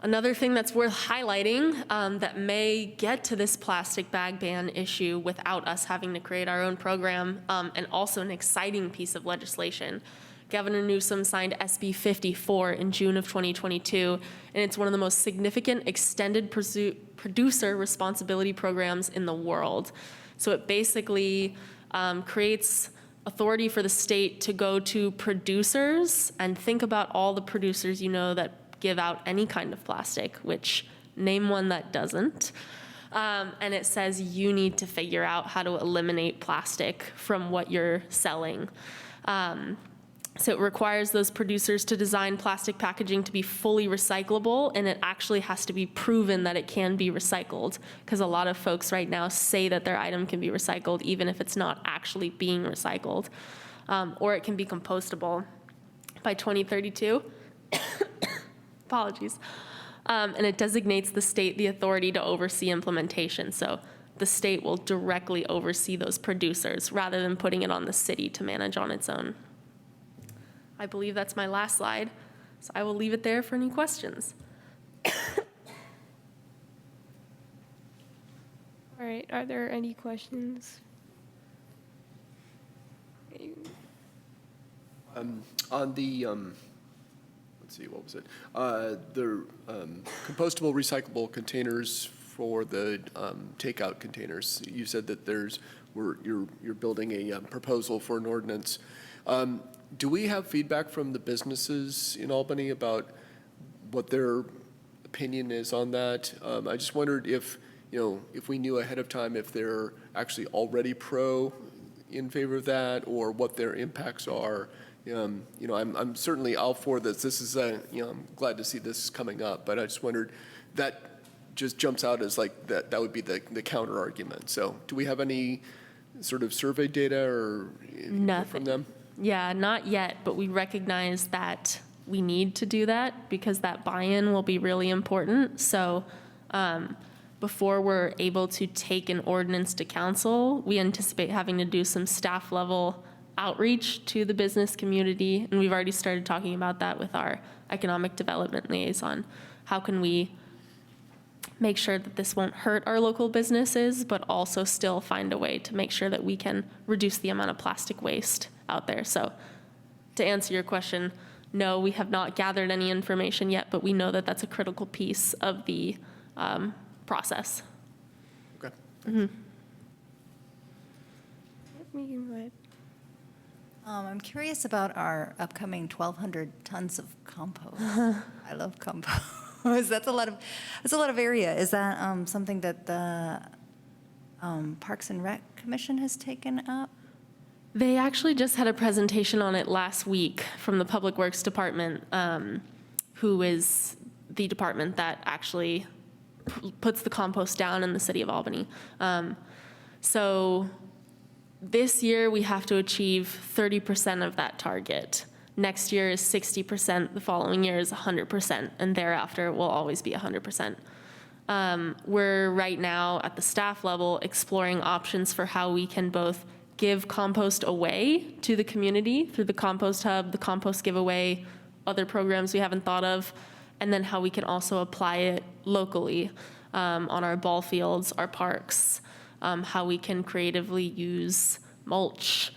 Another thing that's worth highlighting that may get to this plastic bag ban issue without us having to create our own program, and also an exciting piece of legislation. Governor Newsom signed SB 54 in June of 2022, and it's one of the most significant extended producer responsibility programs in the world. So it basically creates authority for the state to go to producers and think about all the producers you know that give out any kind of plastic, which name one that doesn't. And it says you need to figure out how to eliminate plastic from what you're selling. So it requires those producers to design plastic packaging to be fully recyclable, and it actually has to be proven that it can be recycled, because a lot of folks right now say that their item can be recycled even if it's not actually being recycled. Or it can be compostable by 2032. Apologies. And it designates the state the authority to oversee implementation. So the state will directly oversee those producers rather than putting it on the city to manage on its own. I believe that's my last slide, so I will leave it there for any questions. All right, are there any questions? On the, let's see, what was it? The compostable recyclable containers for the takeout containers. You said that you're building a proposal for an ordinance. Do we have feedback from the businesses in Albany about what their opinion is on that? I just wondered if we knew ahead of time if they're actually already in favor of that, or what their impacts are. I'm certainly all for this. This is I'm glad to see this coming up, but I just wondered, that just jumps out as like that would be the counter argument. So do we have any sort of survey data or Nothing from them? Yeah, not yet, but we recognize that we need to do that because that buy-in will be really important. So before we're able to take an ordinance to council, we anticipate having to do some staff level outreach to the business community. And we've already started talking about that with our economic development liaison. How can we make sure that this won't hurt our local businesses, but also still find a way to make sure that we can reduce the amount of plastic waste out there. So to answer your question, no, we have not gathered any information yet, but we know that that's a critical piece of the process. Okay. We can go ahead. I'm curious about our upcoming 1,200 tons of compost. I love compost. That's a lot of area. Is that something that the Parks and Rec Commission has taken up? They actually just had a presentation on it last week from the Public Works Department, who is the department that actually puts the compost down in the city of Albany. So this year we have to achieve 30% of that target. Next year is 60%, the following year is 100%, and thereafter it will always be 100%. We're right now at the staff level exploring options for how we can both give compost away to the community through the compost hub, the compost giveaway, other programs we haven't thought of, and then how we can also apply it locally on our ball fields, our parks, how we can creatively use mulch.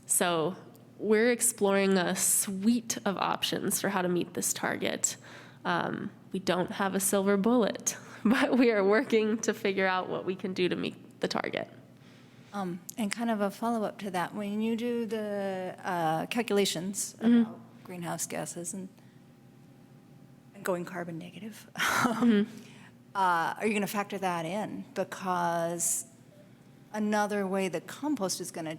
So we're exploring a suite of options for how to meet this target. We don't have a silver bullet, but we are working to figure out what we can do to meet the target. And kind of a follow-up to that, when you do the calculations about greenhouse gases and going carbon negative, are you going to factor that in? Because another way that compost is going to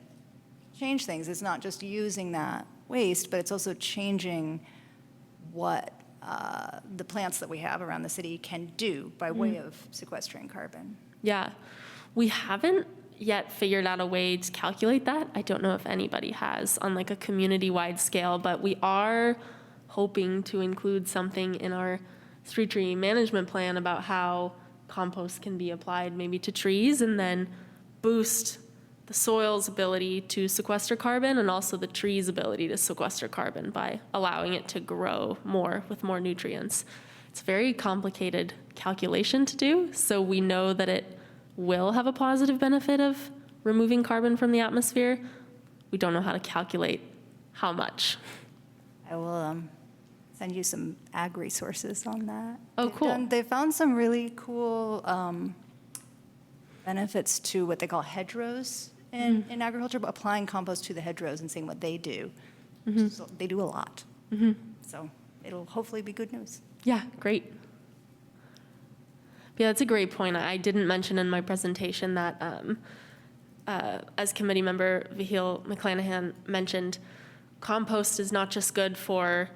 change things is not just using that waste, but it's also changing what the plants that we have around the city can do by way of sequestering carbon. Yeah, we haven't yet figured out a way to calculate that. I don't know if anybody has on like a community-wide scale, but we are hoping to include something in our street tree management plan about how compost can be applied maybe to trees and then boost the soil's ability to sequester carbon and also the tree's ability to sequester carbon by allowing it to grow more with more nutrients. It's a very complicated calculation to do, so we know that it will have a positive benefit of removing carbon from the atmosphere. We don't know how to calculate how much. I will send you some ag resources on that. Oh, cool. They found some really cool benefits to what they call hedgerows in agriculture, but applying compost to the hedgerows and seeing what they do. So they do a lot. So it'll hopefully be good news. Yeah, great. Yeah, that's a great point. I didn't mention in my presentation that as committee member Vihil McClanahan mentioned, compost is not just good for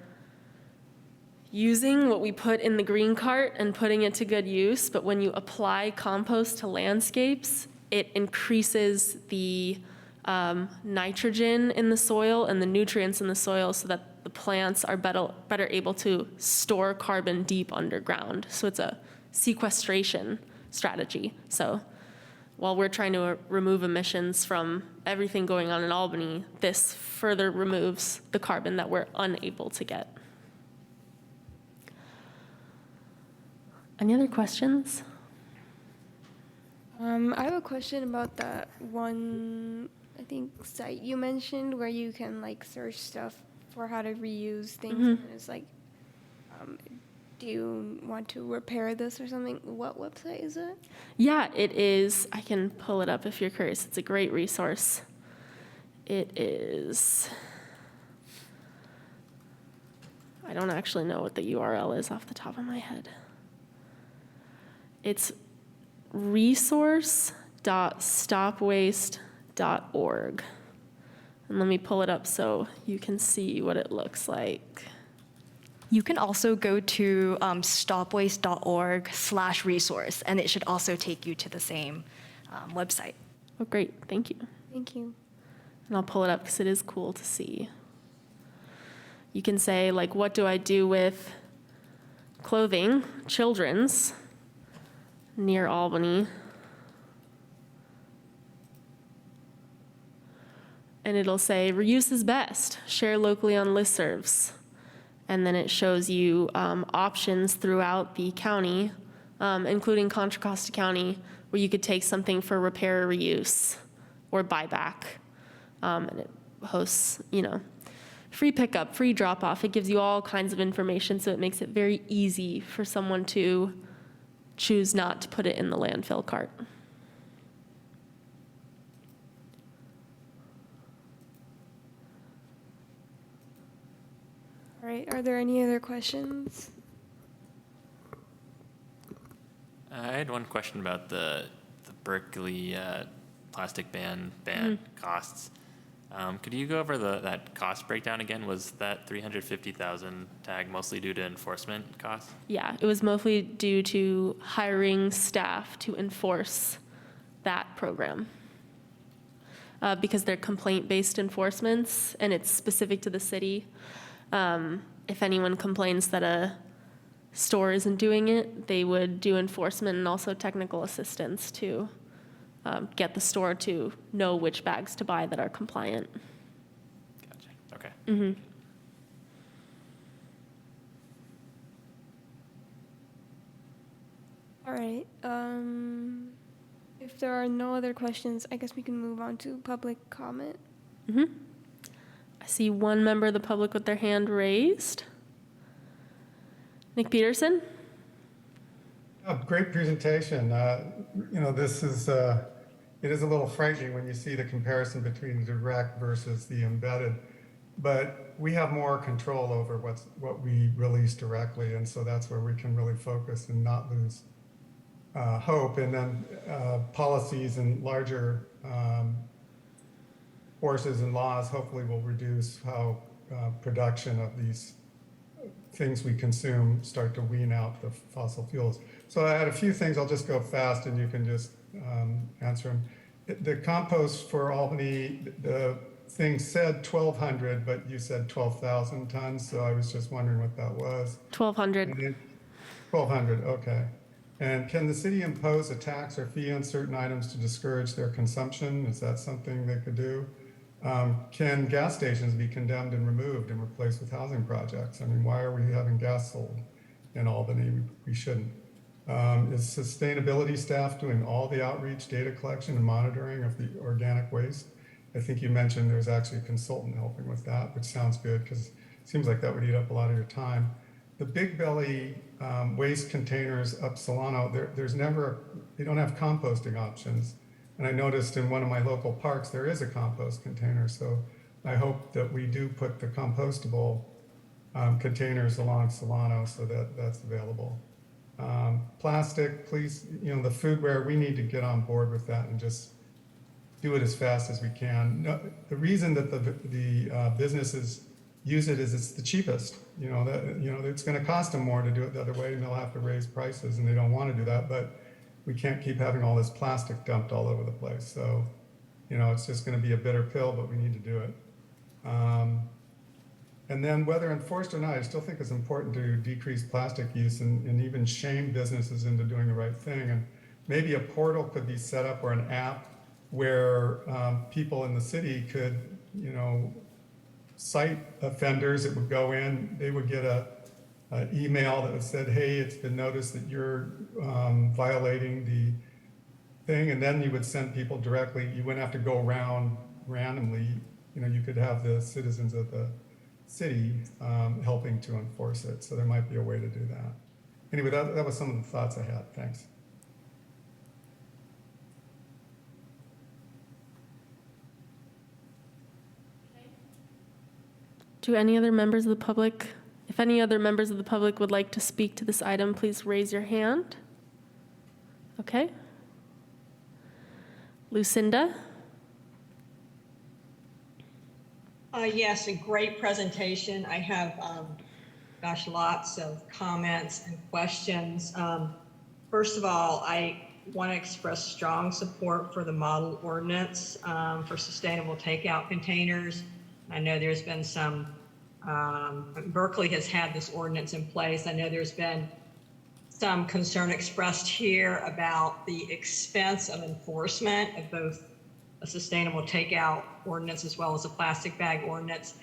using what we put in the green cart and putting it to good use, but when you apply compost to landscapes, it increases the nitrogen in the soil and the nutrients in the soil so that the plants are better able to store carbon deep underground. So it's a sequestration strategy. So while we're trying to remove emissions from everything going on in Albany, this further removes the carbon that we're unable to get. Any other questions? I have a question about that one, I think, site you mentioned where you can like search stuff for how to reuse things. And it's like, do you want to repair this or something? What website is it? Yeah, it is. I can pull it up if you're curious. It's a great resource. It is. I don't actually know what the URL is off the top of my head. It's resource.stopwaste.org. And let me pull it up so you can see what it looks like. You can also go to stopwaste.org/resource, and it should also take you to the same website. Oh, great. Thank you. Thank you. And I'll pull it up because it is cool to see. You can say, like, what do I do with clothing, children's, near Albany? And it'll say, reuse is best. Share locally on listservs. And then it shows you options throughout the county, including Contra Costa County, where you could take something for repair or reuse or buyback. And it hosts, free pickup, free drop-off. It gives you all kinds of information, so it makes it very easy for someone to choose not to put it in the landfill cart. All right, are there any other questions? I had one question about the Berkeley plastic ban costs. Could you go over that cost breakdown again? Was that 350,000 tag mostly due to enforcement costs? Yeah, it was mostly due to hiring staff to enforce that program. Because they're complaint-based enforcements and it's specific to the city. If anyone complains that a store isn't doing it, they would do enforcement and also technical assistance to get the store to know which bags to buy that are compliant. Gotcha. Okay. Mm-hmm. All right. If there are no other questions, I guess we can move on to public comment. Mm-hmm. I see one member of the public with their hand raised. Nick Peterson? Great presentation. This is, it is a little frightening when you see the comparison between the direct versus the embedded, but we have more control over what we release directly, and so that's where we can really focus and not lose hope. And then policies and larger forces and laws hopefully will reduce how production of these things we consume start to wean out the fossil fuels. So I had a few things, I'll just go fast and you can just answer them. The compost for Albany, the thing said 1,200, but you said 12,000 tons, so I was just wondering what that was. 1,200. 1,200, okay. And can the city impose a tax or fee on certain items to discourage their consumption? Is that something they could do? Can gas stations be condemned and removed and replaced with housing projects? I mean, why are we having gas sold in Albany? We shouldn't. Is sustainability staff doing all the outreach, data collection, and monitoring of the organic waste? I think you mentioned there's actually a consultant helping with that, which sounds good because it seems like that would eat up a lot of your time. The Big Belly waste containers up Solano, they don't have composting options. And I noticed in one of my local parks, there is a compost container. So I hope that we do put the compostable containers along Solano so that that's available. Plastic, please, the foodware, we need to get on board with that and just do it as fast as we can. No, the reason that the businesses use it is it's the cheapest. It's going to cost them more to do it the other way, and they'll have to raise prices, and they don't want to do that. But we can't keep having all this plastic dumped all over the place. So, it's just going to be a bitter pill, but we need to do it. And then whether enforced or not, I still think it's important to decrease plastic use and even shame businesses into doing the right thing. And maybe a portal could be set up or an app where people in the city could, cite offenders. It would go in, they would get an email that said, hey, it's been noticed that you're violating the thing. And then you would send people directly. You wouldn't have to go around randomly. You could have the citizens of the city helping to enforce it. So there might be a way to do that. Anyway, that was some of the thoughts I had. Thanks. Do any other members of the public, if any other members of the public would like to speak to this item, please raise your hand. Okay. Lucinda? Yes, a great presentation. I have, lots of comments and questions. First of all, I want to express strong support for the model ordinance for sustainable takeout containers. I know there's been some, Berkeley has had this ordinance in place. I know there's been some concern expressed here about the expense of enforcement of both a sustainable takeout ordinance as well as a plastic bag ordinance.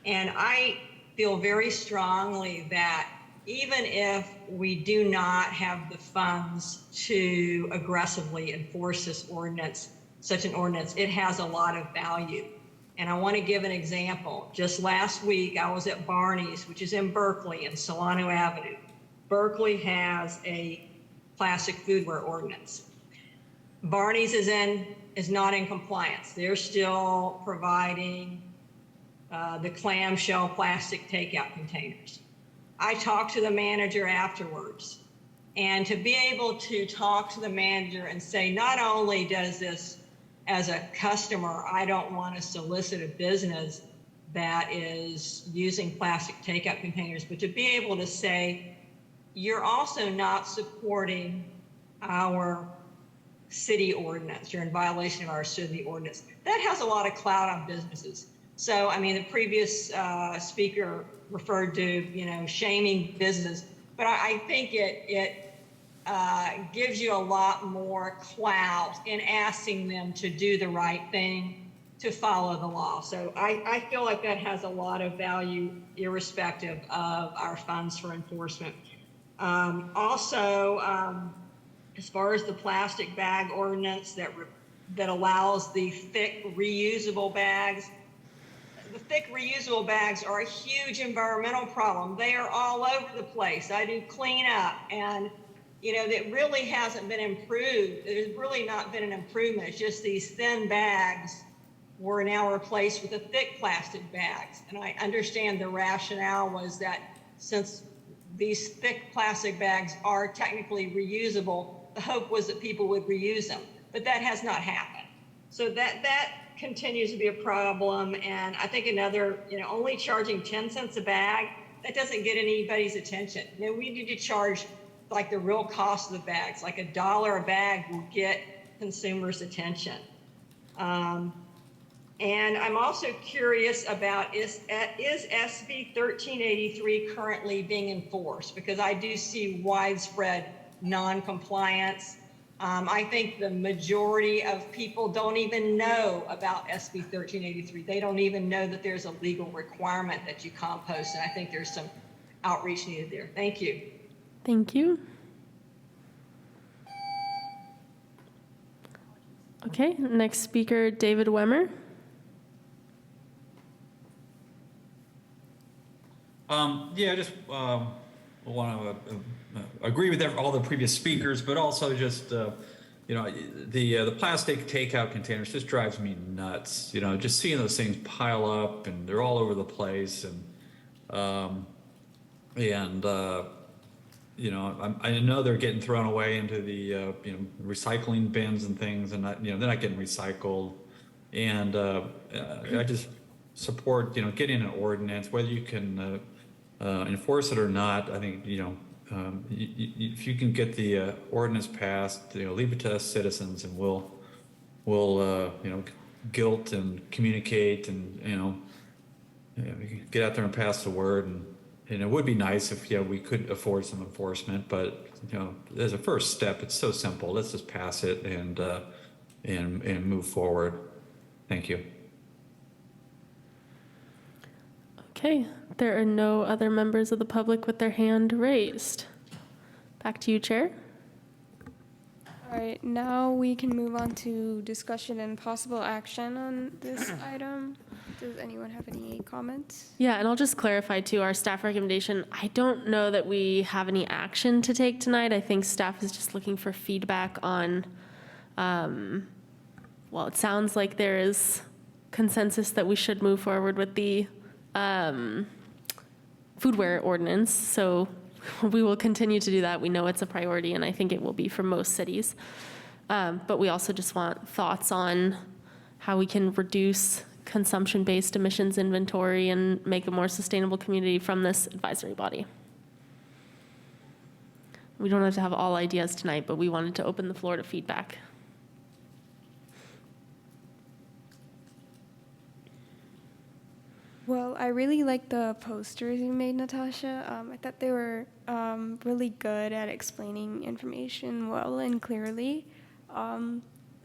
And I feel very strongly that even if we do not have the funds to aggressively enforce this ordinance, such an ordinance, it has a lot of value. And I want to give an example. Just last week, I was at Barney's, which is in Berkeley in Solano Avenue. Berkeley has a plastic foodware ordinance. Barney's is not in compliance. They're still providing the clamshell plastic takeout containers. I talked to the manager afterwards, and to be able to talk to the manager and say, not only does this, as a customer, I don't want to solicit a business that is using plastic takeout containers, but to be able to say, you're also not supporting our city ordinance. You're in violation of our city ordinance. That has a lot of clout on businesses. So, I mean, the previous speaker referred to, shaming business, but I think it gives you a lot more clout in asking them to do the right thing, to follow the law. So I feel like that has a lot of value irrespective of our funds for enforcement. Also, as far as the plastic bag ordinance that allows the thick reusable bags, the thick reusable bags are a huge environmental problem. They are all over the place. I do cleanup, and that really hasn't been improved. There's really not been an improvement. It's just these thin bags were now replaced with the thick plastic bags. And I understand the rationale was that since these thick plastic bags are technically reusable, the hope was that people would reuse them, but that has not happened. So that continues to be a problem. And I think another, only charging 10 cents a bag, that doesn't get anybody's attention. We need to charge like the real cost of the bags, like $1 a bag will get consumers' attention. And I'm also curious about, is SB 1383 currently being enforced? Because I do see widespread non-compliance. I think the majority of people don't even know about SB 1383. They don't even know that there's a legal requirement that you compost, and I think there's some outreach needed there. Thank you. Thank you. Okay, next speaker, David Wemmer. I just want to agree with all the previous speakers, but also just, the plastic takeout containers just drives me nuts. Just seeing those things pile up and they're all over the place, and I know they're getting thrown away into the recycling bins and things, and they're not getting recycled. And I just support getting an ordinance, whether you can enforce it or not. I think if you can get the ordinance passed, leave it to us citizens, and we'll guilt and communicate, and get out there and pass the word. And it would be nice if we could afford some enforcement, but as a first step, it's so simple. Let's just pass it and move forward. Thank you. Okay, there are no other members of the public with their hand raised. Back to you, Chair. All right, now we can move on to discussion and possible action on this item. Does anyone have any comments? Yeah, and I'll just clarify too, our staff recommendation, I don't know that we have any action to take tonight. I think staff is just looking for feedback on, it sounds like there is consensus that we should move forward with the foodware ordinance. So we will continue to do that. We know it's a priority, and I think it will be for most cities. But we also just want thoughts on how we can reduce consumption-based emissions inventory and make a more sustainable community from this advisory body. We don't have to have all ideas tonight, but we wanted to open the floor to feedback. Well, I really like the posters you made, Natasha. I thought they were really good at explaining information well and clearly.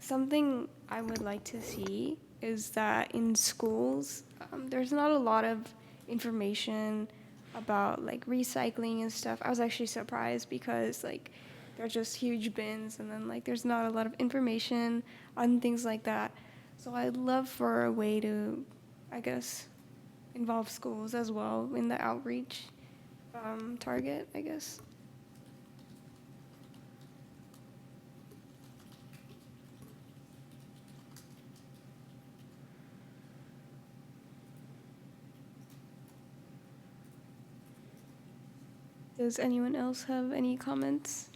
Something I would like to see is that in schools, there's not a lot of information about like recycling and stuff. I was actually surprised because like they're just huge bins, and then like there's not a lot of information on things like that. So I'd love for a way to, I guess, involve schools as well in the outreach target, I guess. Does anyone else have any comments?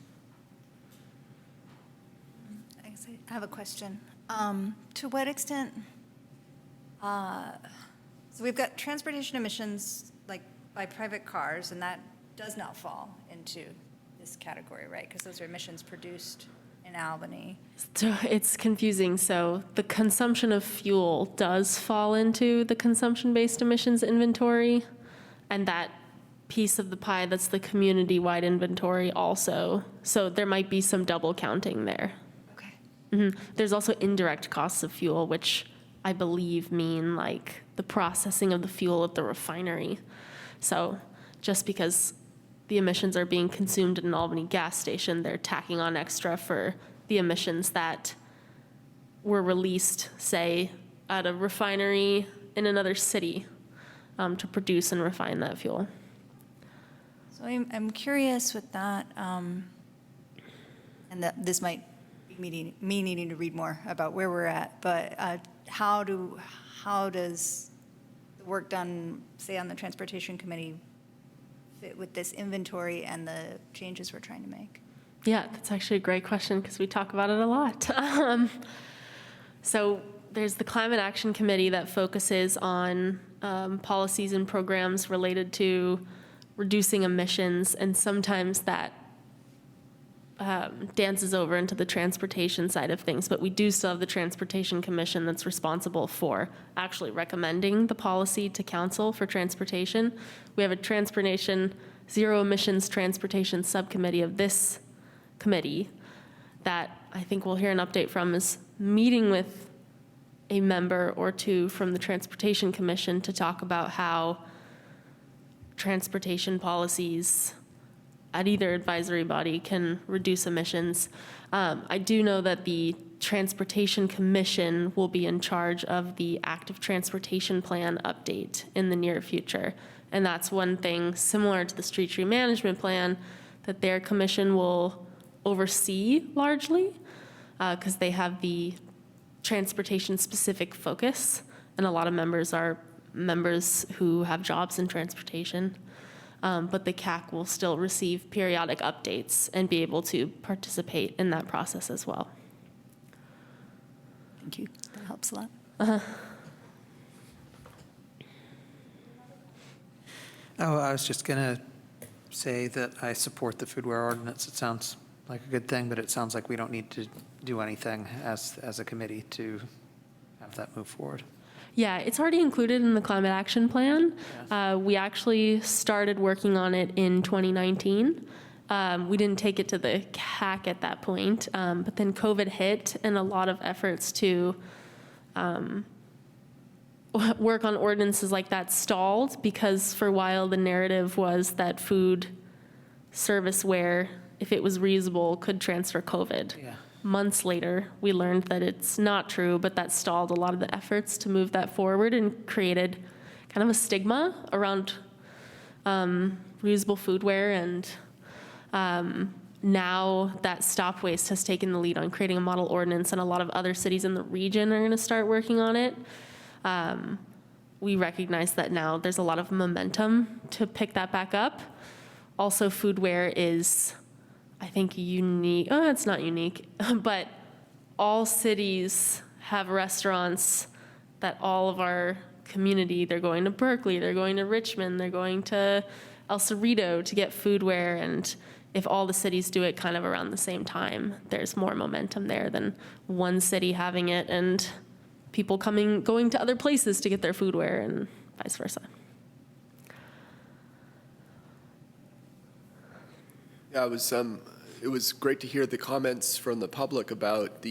I guess I have a question. To what extent, so we've got transportation emissions like by private cars, and that does not fall into this category, right? Because those are emissions produced in Albany. So it's confusing. So the consumption of fuel does fall into the consumption-based emissions inventory, and that piece of the pie that's the community-wide inventory also. So there might be some double counting there. Okay. There's also indirect costs of fuel, which I believe mean like the processing of the fuel at the refinery. So just because the emissions are being consumed at an Albany gas station, they're tacking on extra for the emissions that were released, say, at a refinery in another city to produce and refine that fuel. So I'm curious with that, and that this might be me needing to read more about where we're at, but how does the work done, say, on the Transportation Committee fit with this inventory and the changes we're trying to make? Yeah, that's actually a great question because we talk about it a lot. So there's the Climate Action Committee that focuses on policies and programs related to reducing emissions, and sometimes that dances over into the transportation side of things, but we do still have the Transportation Commission that's responsible for actually recommending the policy to Council for transportation. We have a transportation, zero emissions transportation subcommittee of this committee that I think we'll hear an update from is meeting with a member or two from the Transportation Commission to talk about how transportation policies at either advisory body can reduce emissions. I do know that the Transportation Commission will be in charge of the active transportation plan update in the near future. And that's one thing similar to the street tree management plan that their commission will oversee largely because they have the transportation specific focus. And a lot of members are members who have jobs in transportation. But the CAC will still receive periodic updates and be able to participate in that process as well. Thank you. That helps a lot. Oh, I was just going to say that I support the foodware ordinance. It sounds like a good thing, but it sounds like we don't need to do anything as a committee to have that move forward. Yeah, it's already included in the climate action plan. We actually started working on it in 2019. We didn't take it to the CAC at that point, but then COVID hit and a lot of efforts to work on ordinances like that stalled because for a while the narrative was that food serviceware, if it was reusable, could transfer COVID. Yeah. Months later, we learned that it's not true, but that stalled a lot of the efforts to move that forward and created kind of a stigma around reusable foodware. And now that stop waste has taken the lead on creating a model ordinance, and a lot of other cities in the region are going to start working on it. We recognize that now there's a lot of momentum to pick that back up. Also, foodware is, I think, unique. Oh, it's not unique, but all cities have restaurants that all of our community, they're going to Berkeley, they're going to Richmond, they're going to El Cerrito to get foodware. And if all the cities do it kind of around the same time, there's more momentum there than one city having it and people going to other places to get their foodware and vice versa. Yeah, it was great to hear the comments from the public about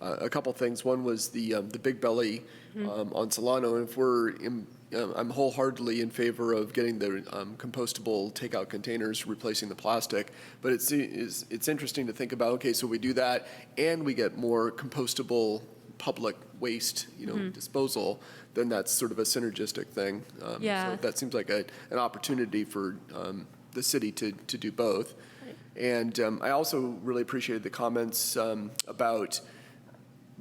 a couple things. One was the Big Belly on Solano, and I'm wholeheartedly in favor of getting the compostable takeout containers replacing the plastic. But it's interesting to think about. Okay, so we do that, and we get more compostable public waste, disposal. Then that's sort of a synergistic thing. Yeah. So that seems like an opportunity for the city to do both. And I also really appreciated the comments about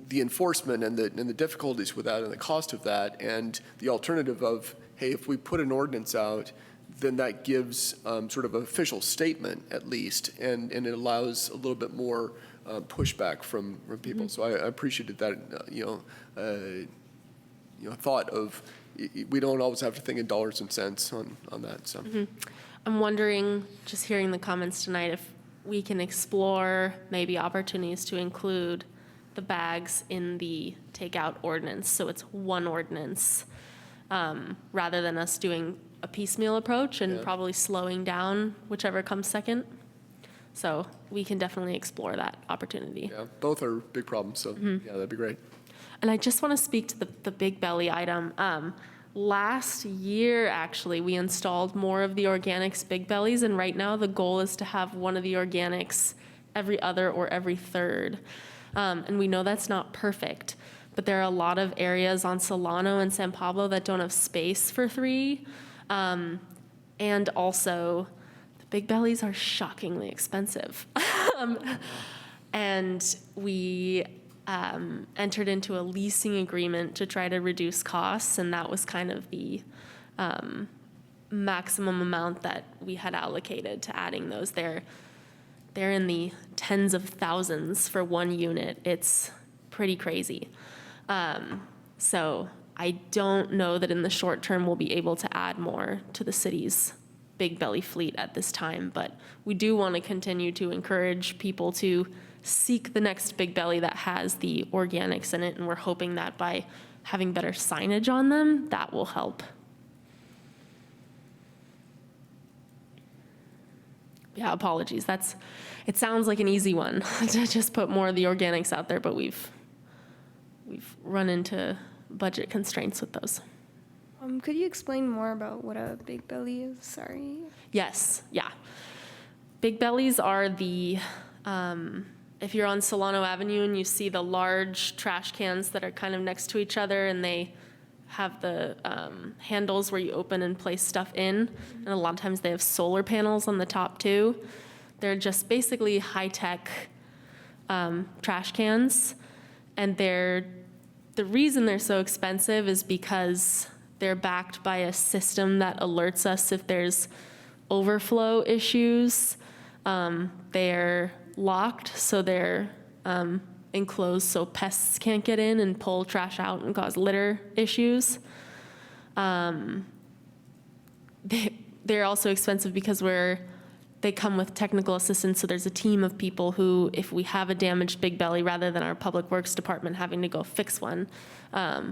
the enforcement and the difficulties with that and the cost of that, and the alternative of, hey, if we put an ordinance out then that gives sort of an official statement at least, and it allows a little bit more pushback from people. So I appreciated that, thought of, we don't always have to think in dollars and cents on that, so. I'm wondering, just hearing the comments tonight, if we can explore maybe opportunities to include the bags in the takeout ordinance, so it's one ordinance, rather than us doing a piecemeal approach and Yeah. probably slowing down whichever comes second. So we can definitely explore that opportunity. Yeah, both are big problems, so yeah, that'd be great. And I just want to speak to the Big Belly item. Last year, actually, we installed more of the organics Big Bellies, and right now the goal is to have one of the organics every other or every third. And we know that's not perfect, but there are a lot of areas on Solano and San Pablo that don't have space for 3. And also, the Big Bellies are shockingly expensive. And we entered into a leasing agreement to try to reduce costs, and that was kind of the maximum amount that we had allocated to adding those. They're in the tens of thousands for one unit. It's pretty crazy. So I don't know that in the short term we'll be able to add more to the city's Big Belly fleet at this time, but we do want to continue to encourage people to seek the next Big Belly that has the organics in it, and we're hoping that by having better signage on them, that will help. Yeah, apologies. It sounds like an easy one to just put more of the organics out there, but we've run into budget constraints with those. Could you explain more about what a Big Belly is? Sorry. Yes, yeah. Big Bellies are the, if you're on Solano Avenue and you see the large trash cans that are kind of next to each other, and they have the handles where you open and place stuff in, and a lot of times they have solar panels on the top too. They're just basically high-tech trash cans, and the reason they're so expensive is because they're backed by a system that alerts us if there's overflow issues. They're locked, so they're enclosed so pests can't get in and pull trash out and cause litter issues. They're also expensive because they come with technical assistance, so there's a team of people who, if we have a damaged Big Belly, rather than our Public Works Department having to go fix one,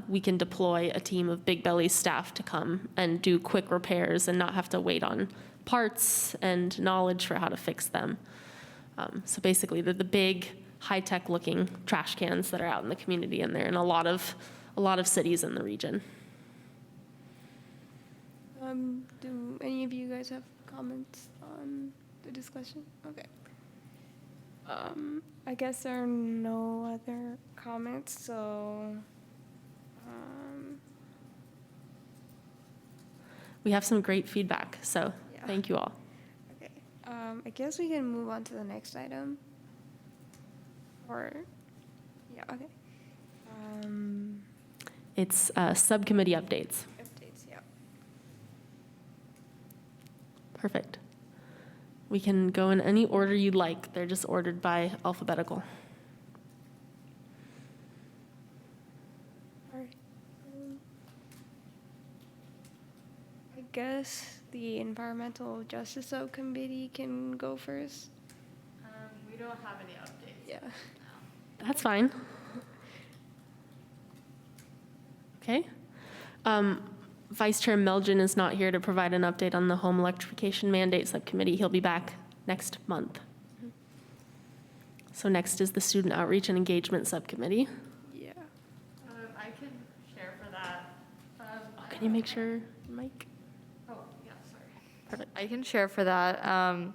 we can deploy a team of Big Belly staff to come and do quick repairs and not have to wait on parts and knowledge for how to fix them. So basically, they're the big, high-tech looking trash cans that are out in the community, and they're in a lot of cities in the region. Do any of you guys have comments on the discussion? Okay. I guess there are no other comments, so We have some great feedback, so yeah. thank you all. Okay. I guess we can move on to the next item. Or, yeah, okay. It's subcommittee updates. Updates, yeah. Perfect. We can go in any order you'd like. They're just ordered by alphabetical. All right. I guess the Environmental Justice Subcommittee can go first. We don't have any updates. Yeah. That's fine. Okay. Vice Chair Melgen is not here to provide an update on the home electrification mandate subcommittee. He'll be back next month. So next is the student outreach and engagement subcommittee. Yeah. I can share for that. Can you make sure, Mike? Oh, yeah, sorry. Perfect. I can share for that.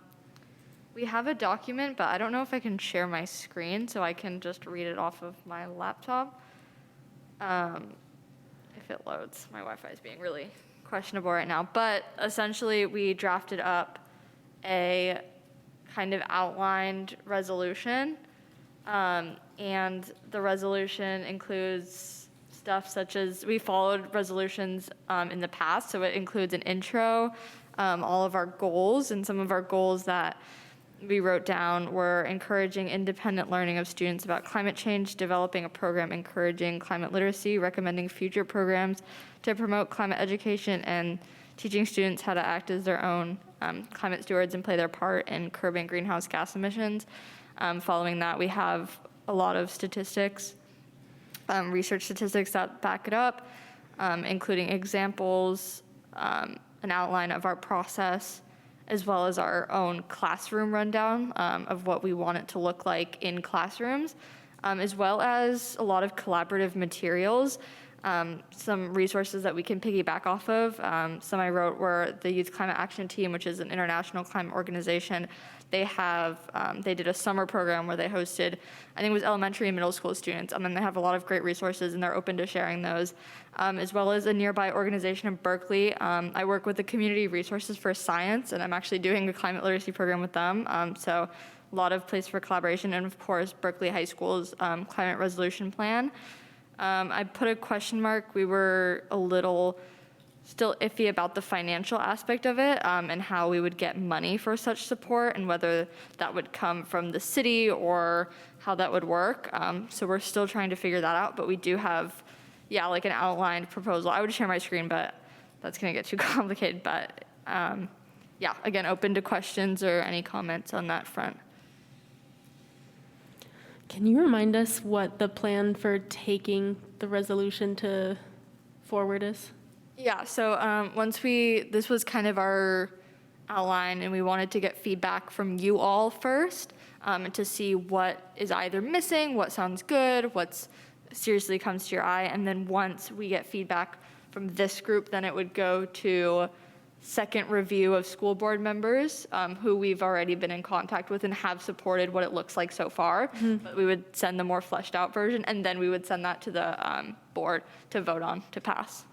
We have a document, but I don't know if I can share my screen, so I can just read it off of my laptop. If it loads. My Wi-Fi is being really questionable right now. But essentially, we drafted up a kind of outlined resolution. And the resolution includes stuff such as, we followed resolutions in the past, so it includes an intro, all of our goals, and some of our goals that we wrote down were encouraging independent learning of students about climate change, developing a program encouraging climate literacy, recommending future programs to promote climate education, and teaching students how to act as their own climate stewards and play their part in curbing greenhouse gas emissions. Following that, we have a lot of statistics, research statistics that back it up, including examples, an outline of our process, as well as our own classroom rundown of what we want it to look like in classrooms, as well as a lot of collaborative materials, some resources that we can piggyback off of. Some I wrote were the Youth Climate Action Team, which is an international climate organization. They did a summer program where they hosted, I think it was elementary and middle school students, and then they have a lot of great resources and they're open to sharing those, as well as a nearby organization in Berkeley. I work with the Community Resources for Science, and I'm actually doing a climate literacy program with them. So a lot of place for collaboration, and of course, Berkeley High School's climate resolution plan. I put a question mark. We were a little still iffy about the financial aspect of it, and how we would get money for such support and whether that would come from the city or how that would work. So we're still trying to figure that out, but we do have, like an outlined proposal. I would share my screen, but that's gonna get too complicated. But again, open to questions or any comments on that front. Can you remind us what the plan for taking the resolution to forward is? Yeah, so this was kind of our outline, and we wanted to get feedback from you all first, to see what is either missing, what sounds good, what's seriously comes to your eye, and then once we get feedback from this group, then it would go to second review of school board members, who we've already been in contact with and have supported what it looks like so far. But we would send the more fleshed out version, and then we would send that to the board to vote on to pass.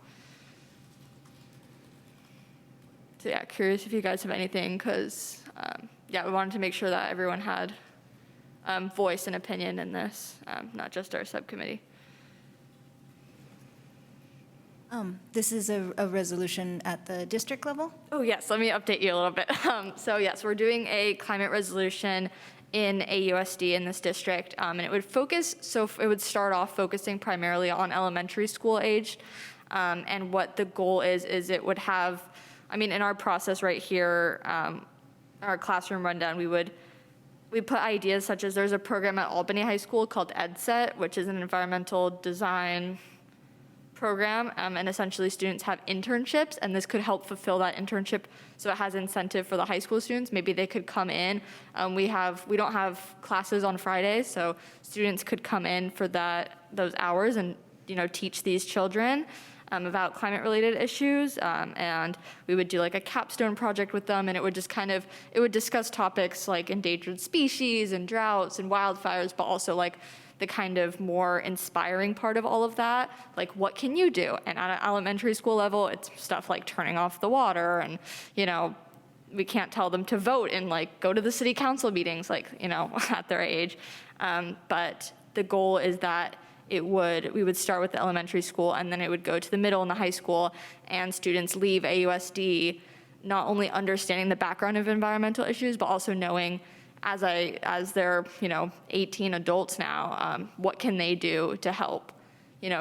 So curious if you guys have anything, because we wanted to make sure that everyone had voice and opinion in this, not just our subcommittee. This is a resolution at the district level? Oh yes, let me update you a little bit. So yes, we're doing a climate resolution in AUSD in this district, and it would it would start off focusing primarily on elementary school age, and what the goal is it would have, in our process right here, our classroom rundown, we put ideas such as there's a program at Albany High School called EdSet, which is an environmental design program, and essentially students have internships, and this could help fulfill that internship, so it has incentive for the high school students. Maybe they could come in. We don't have classes on Fridays, so students could come in for those hours and teach these children about climate-related issues, and we would do like a capstone project with them, and it would just it would discuss topics like endangered species and droughts and wildfires, but also like the kind of more inspiring part of all of that, like what can you do? And at an elementary school level, it's stuff like turning off the water, and we can't tell them to vote and like go to the city council meetings, like at their age, but the goal is that we would start with the elementary school, and then it would go to the middle and the high school, and students leave AUSD not only understanding the background of environmental issues, but also knowing as they're 18 adults now, what can they do to help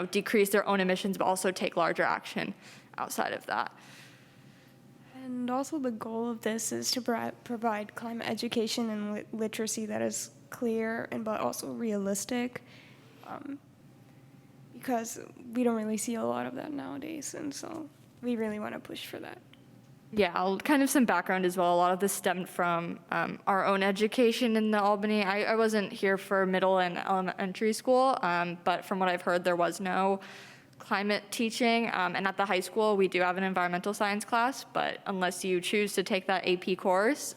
decrease their own emissions, but also take larger action outside of that. And also the goal of this is to provide climate education and literacy that is clear but also realistic, because we don't really see a lot of that nowadays, and so we really want to push for that. Yeah, kind of some background as well. A lot of this stemmed from our own education in the Albany. I wasn't here for middle and elementary school, but from what I've heard, there was no climate teaching. And at the high school, we do have an environmental science class, but unless you choose to take that AP course,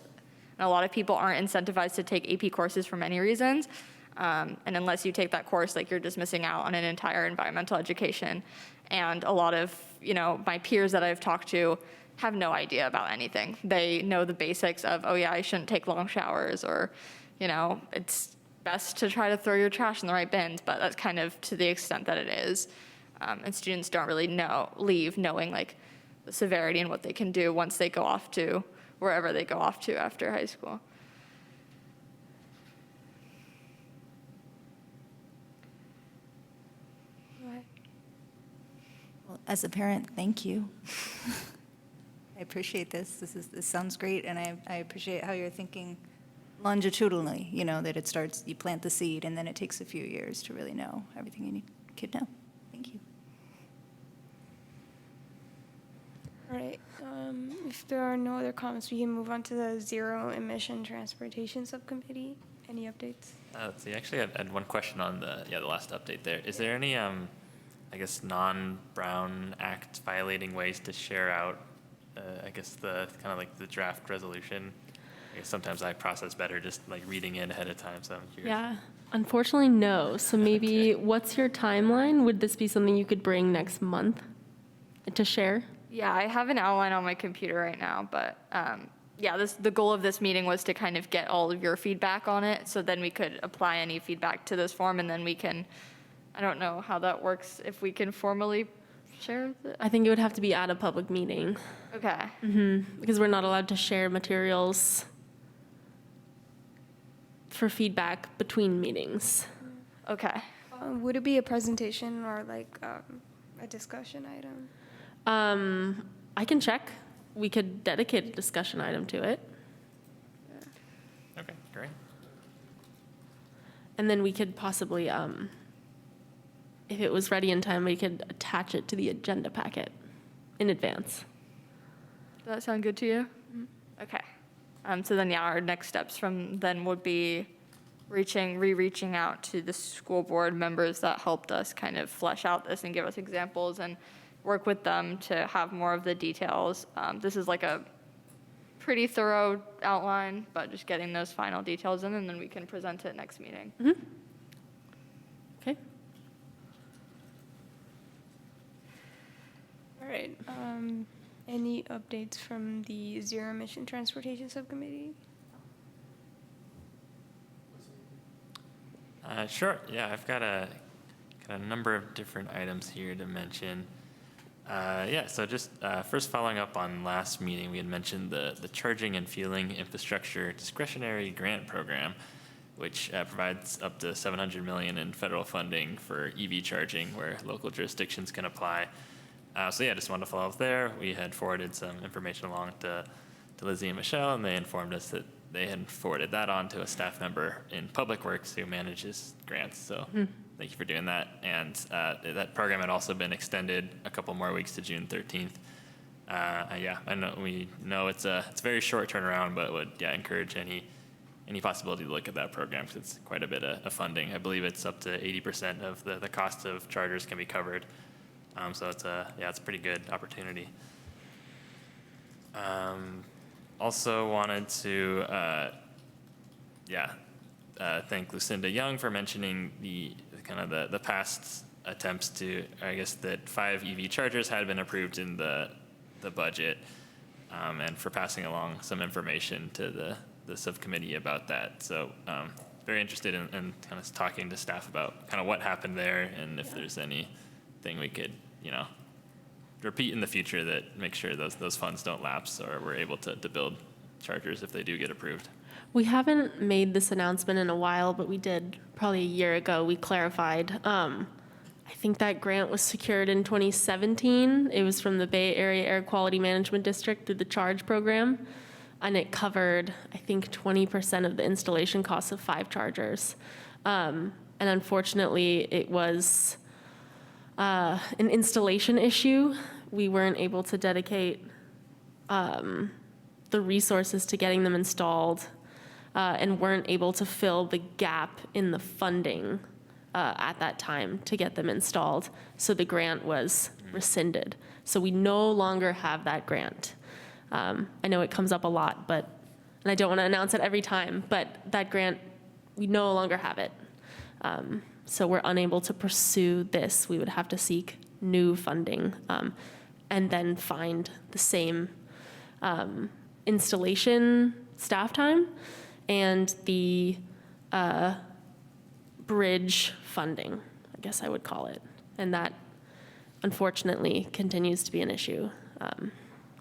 and a lot of people aren't incentivized to take AP courses for many reasons, and unless you take that course, like you're just missing out on an entire environmental education. And a lot of my peers that I've talked to have no idea about anything. They know the basics of, I shouldn't take long showers, or, it's best to try to throw your trash in the right bins, but that's kind of to the extent that it is. And students don't really leave knowing like the severity and what they can do once they go off to wherever they go off to after high school. Well, as a parent, thank you. I appreciate this. This sounds great, and I appreciate how you're thinking longitudinally, you know, that it starts, you plant the seed, and then it takes a few years to really know everything you need kid know. Thank you. All right, if there are no other comments, we can move on to the Zero Emission Transportation Subcommittee. Any updates? Let's see, actually, I had one question on the last update there. Is there any, I guess, non-Brown Act violating ways to share out, I guess, the kind of like the draft resolution? I guess sometimes I process better just like reading it ahead of time, so I'm curious. Yeah, unfortunately, no. So maybe, what's your timeline? Would this be something you could bring next month to share? Yeah, I have an outline on my computer right now, but yeah, the goal of this meeting was to kind of get all of your feedback on it, so then we could apply any feedback to this form, and then we can, I don't know how that works, if we can formally share it. I think it would have to be at a public meeting. Okay. Because we're not allowed to share materials for feedback between meetings. Okay. Would it be a presentation or like a discussion item? I can check. We could dedicate a discussion item to it. Okay, great. And then we could possibly, if it was ready in time, we could attach it to the agenda packet in advance. Does that sound good to you? Okay. So then, yeah, our next steps from then would be reaching out to the school board members that helped us kind of flesh out this and give us examples, and work with them to have more of the details. This is like a pretty thorough outline, but just getting those final details in, and then we can present it next meeting. Okay. All right. Any updates from the Zero Emission Transportation Subcommittee? Sure. Yeah, I've got a number of different items here to mention. Yeah, so just first following up on last meeting, we had mentioned the Charging and Fueling Infrastructure Discretionary Grant Program, which provides up to $700 million in federal funding for EV charging, where local jurisdictions can apply. So yeah, just wanted to follow up there. We had forwarded some information along to Lizzie and Michelle, and they informed us that they had forwarded that on to a staff member in Public Works who manages grants. So thank you for doing that. And that program had also been extended a couple more weeks to June 13th. Yeah, I know we know it's a very short turnaround, but would encourage any possibility to look at that program, because it's quite a bit of funding. I believe it's up to 80% of the cost of chargers can be covered. So it's it's a pretty good opportunity. Also wanted to thank Lucinda Young for mentioning the past attempts to, I guess, that 5 EV chargers had been approved in the budget, and for passing along some information to the subcommittee about that. So very interested in kind of talking to staff about kind of what happened there, and if there's anything we could, repeat in the future that make sure those funds don't lapse, or we're able to build chargers if they do get approved. We haven't made this announcement in a while, but we did probably a year ago. We clarified. I think that grant was secured in 2017. It was from the Bay Area Air Quality Management District through the CHARGE program, and it covered, I think, 20% of the installation costs of 5 chargers. And unfortunately, it was an installation issue. We weren't able to dedicate the resources to getting them installed, and weren't able to fill the gap in the funding at that time to get them installed. So the grant was rescinded. So we no longer have that grant. I know it comes up a lot, and I don't want to announce it every time, but that grant, we no longer have it. So we're unable to pursue this. We would have to seek new funding, and then find the same installation staff time and the bridge funding, I guess I would call it. And that, unfortunately, continues to be an issue.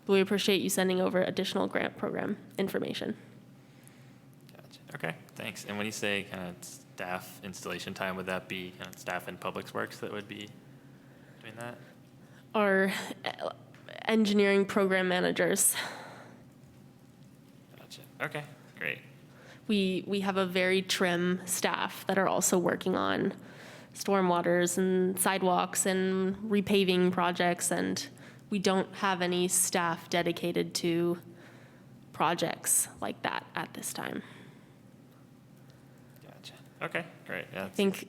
We appreciate you sending over additional grant program information. Gotcha. Okay, thanks. And when you say kind of staff installation time, would that be kind of staff in Public Works that would be doing that? Our engineering program managers. Gotcha. Okay, great. We have a very trim staff that are also working on stormwaters and sidewalks and repaving projects, and we don't have any staff dedicated to projects like that at this time. Gotcha. Okay, great. Yeah, I think,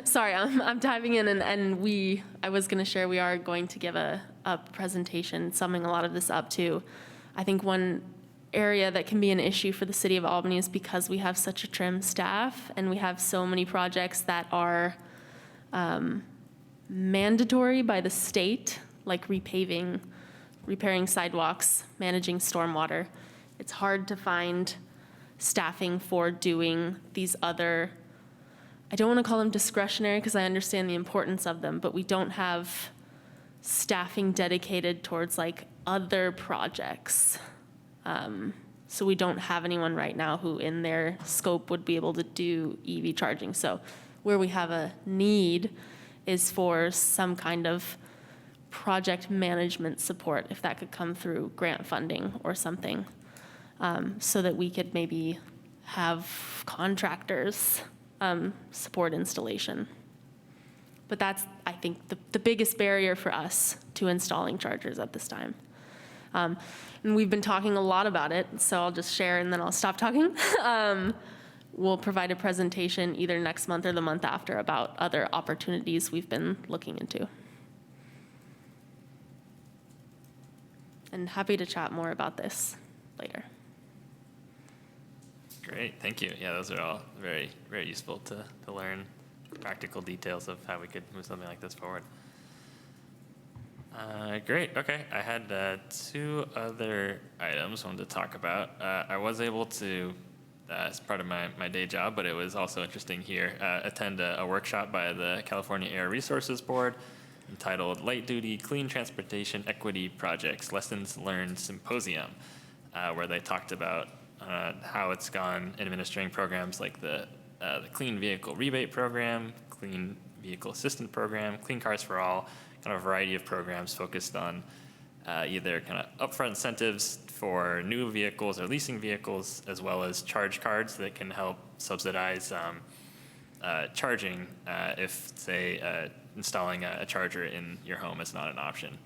sorry, I'm diving in, and I was going to share, we are going to give a presentation summing a lot of this up too. I think one area that can be an issue for the city of Albany is because we have such a trim staff and we have so many projects that are mandatory by the state, like repaving, repairing sidewalks, managing stormwater. It's hard to find staffing for doing these other, I don't want to call them discretionary because I understand the importance of them, but we don't have staffing dedicated towards like other projects. So we don't have anyone right now who in their scope would be able to do EV charging. So where we have a need is for some kind of project management support, if that could come through grant funding or something, so that we could maybe have contractors support installation. But that's, I think, the biggest barrier for us to installing chargers at this time. And we've been talking a lot about it, so I'll just share and then I'll stop talking. We'll provide a presentation either next month or the month after about other opportunities we've been looking into. And happy to chat more about this later. Great, thank you. Yeah, those are all very, very useful to learn practical details of how we could move something like this forward. Great, okay. I had two other items I wanted to talk about. I was able to, as part of my day job, but it was also interesting here, attend a workshop by the California Air Resources Board entitled Light Duty Clean Transportation Equity Projects Lessons Learned Symposium, where they talked about how it's gone administering programs like the Clean Vehicle Rebate Program, Clean Vehicle Assistance Program, Clean Cars for All, kind of a variety of programs focused on either kind of upfront incentives for new vehicles or leasing vehicles, as well as charge cards that can help subsidize charging if, say, installing a charger in your home is not an option.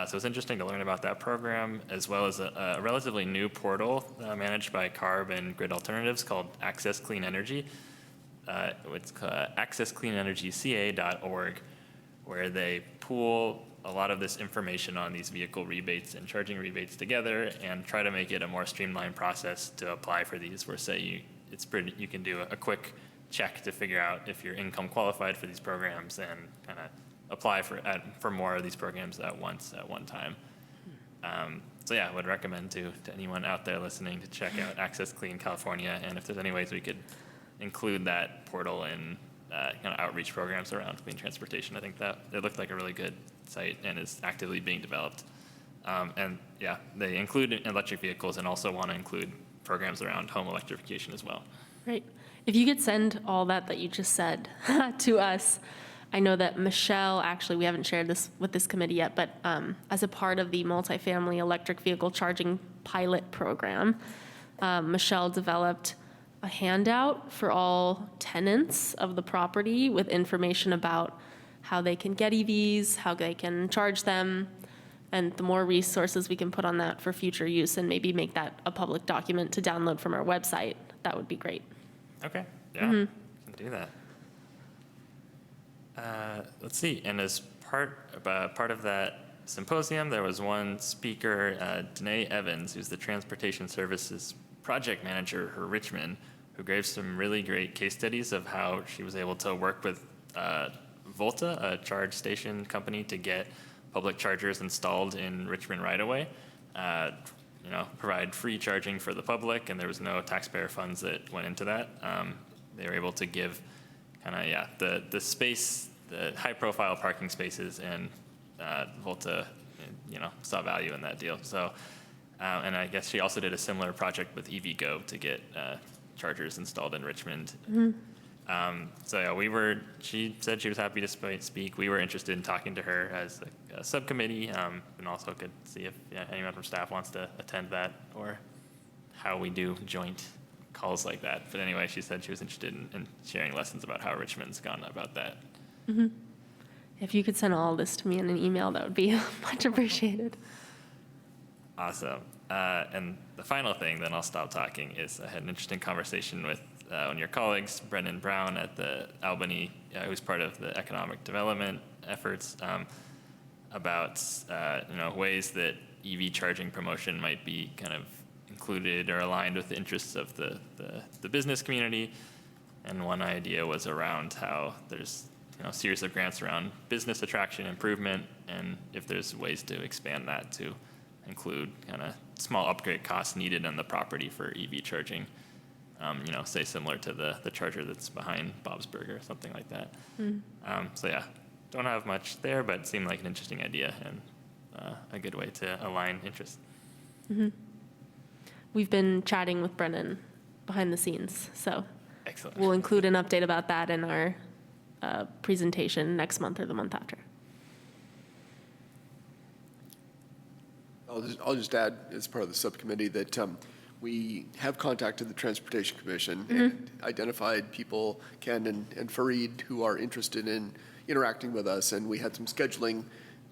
So it's interesting to learn about that program, as well as a relatively new portal managed by KALB and Grid Alternatives called Access Clean Energy. It's accesscleanenergyca.org, where they pool a lot of this information on these vehicle rebates and charging rebates together and try to make it a more streamlined process to apply for these, where say you can do a quick check to figure out if you're income qualified for these programs and kind of apply for more of these programs at one time. So yeah, I would recommend to anyone out there listening to check out Access Clean California, and if there's any ways we could include that portal in kind of outreach programs around clean transportation. I think that it looked like a really good site and is actively being developed. And yeah, they include electric vehicles and also want to include programs around home electrification as well. Great. If you could send all that you just said to us. I know that Michelle, actually, we haven't shared this with this committee yet, but as a part of the multifamily electric vehicle charging pilot program, Michelle developed a handout for all tenants of the property with information about how they can get EVs, how they can charge them, and the more resources we can put on that for future use and maybe make that a public document to download from our website, that would be great. Okay, yeah, we can do that. Let's see, and as part of that symposium, there was one speaker, Danae Evans, who's the Transportation Services Project Manager for Richmond, who gave some really great case studies of how she was able to work with Volta, a charge station company, to get public chargers installed in Richmond right away. Provide free charging for the public, and there was no taxpayer funds that went into that. They were able to give the space, the high-profile parking spaces, and Volta saw value in that deal. So, and I guess she also did a similar project with EVgo to get chargers installed in Richmond. So yeah, she said she was happy to speak. We were interested in talking to her as a subcommittee, and also could see if anyone from staff wants to attend that, or how we do joint calls like that. But anyway, she said she was interested in sharing lessons about how Richmond's gone about that. If you could send all this to me in an email, that would be much appreciated. Awesome. And the final thing, then I'll stop talking, is I had an interesting conversation with one of your colleagues, Brendan Brown at the Albany, who's part of the economic development efforts, about ways that EV charging promotion might be kind of included or aligned with the interests of the business community. And one idea was around how there's a series of grants around business attraction improvement, and if there's ways to expand that to include kind of small upgrade costs needed on the property for EV charging. Say similar to the charger that's behind Bob's Burger or something like that. So yeah, don't have much there, but it seemed like an interesting idea and a good way to align interests. We've been chatting with Brennan behind the scenes, so Excellent. we'll include an update about that in our presentation next month or the month after. I'll just add, as part of the subcommittee, that we have contacted the Transportation Commission and identified people, Ken and Fareed, who are interested in interacting with us, and we had some scheduling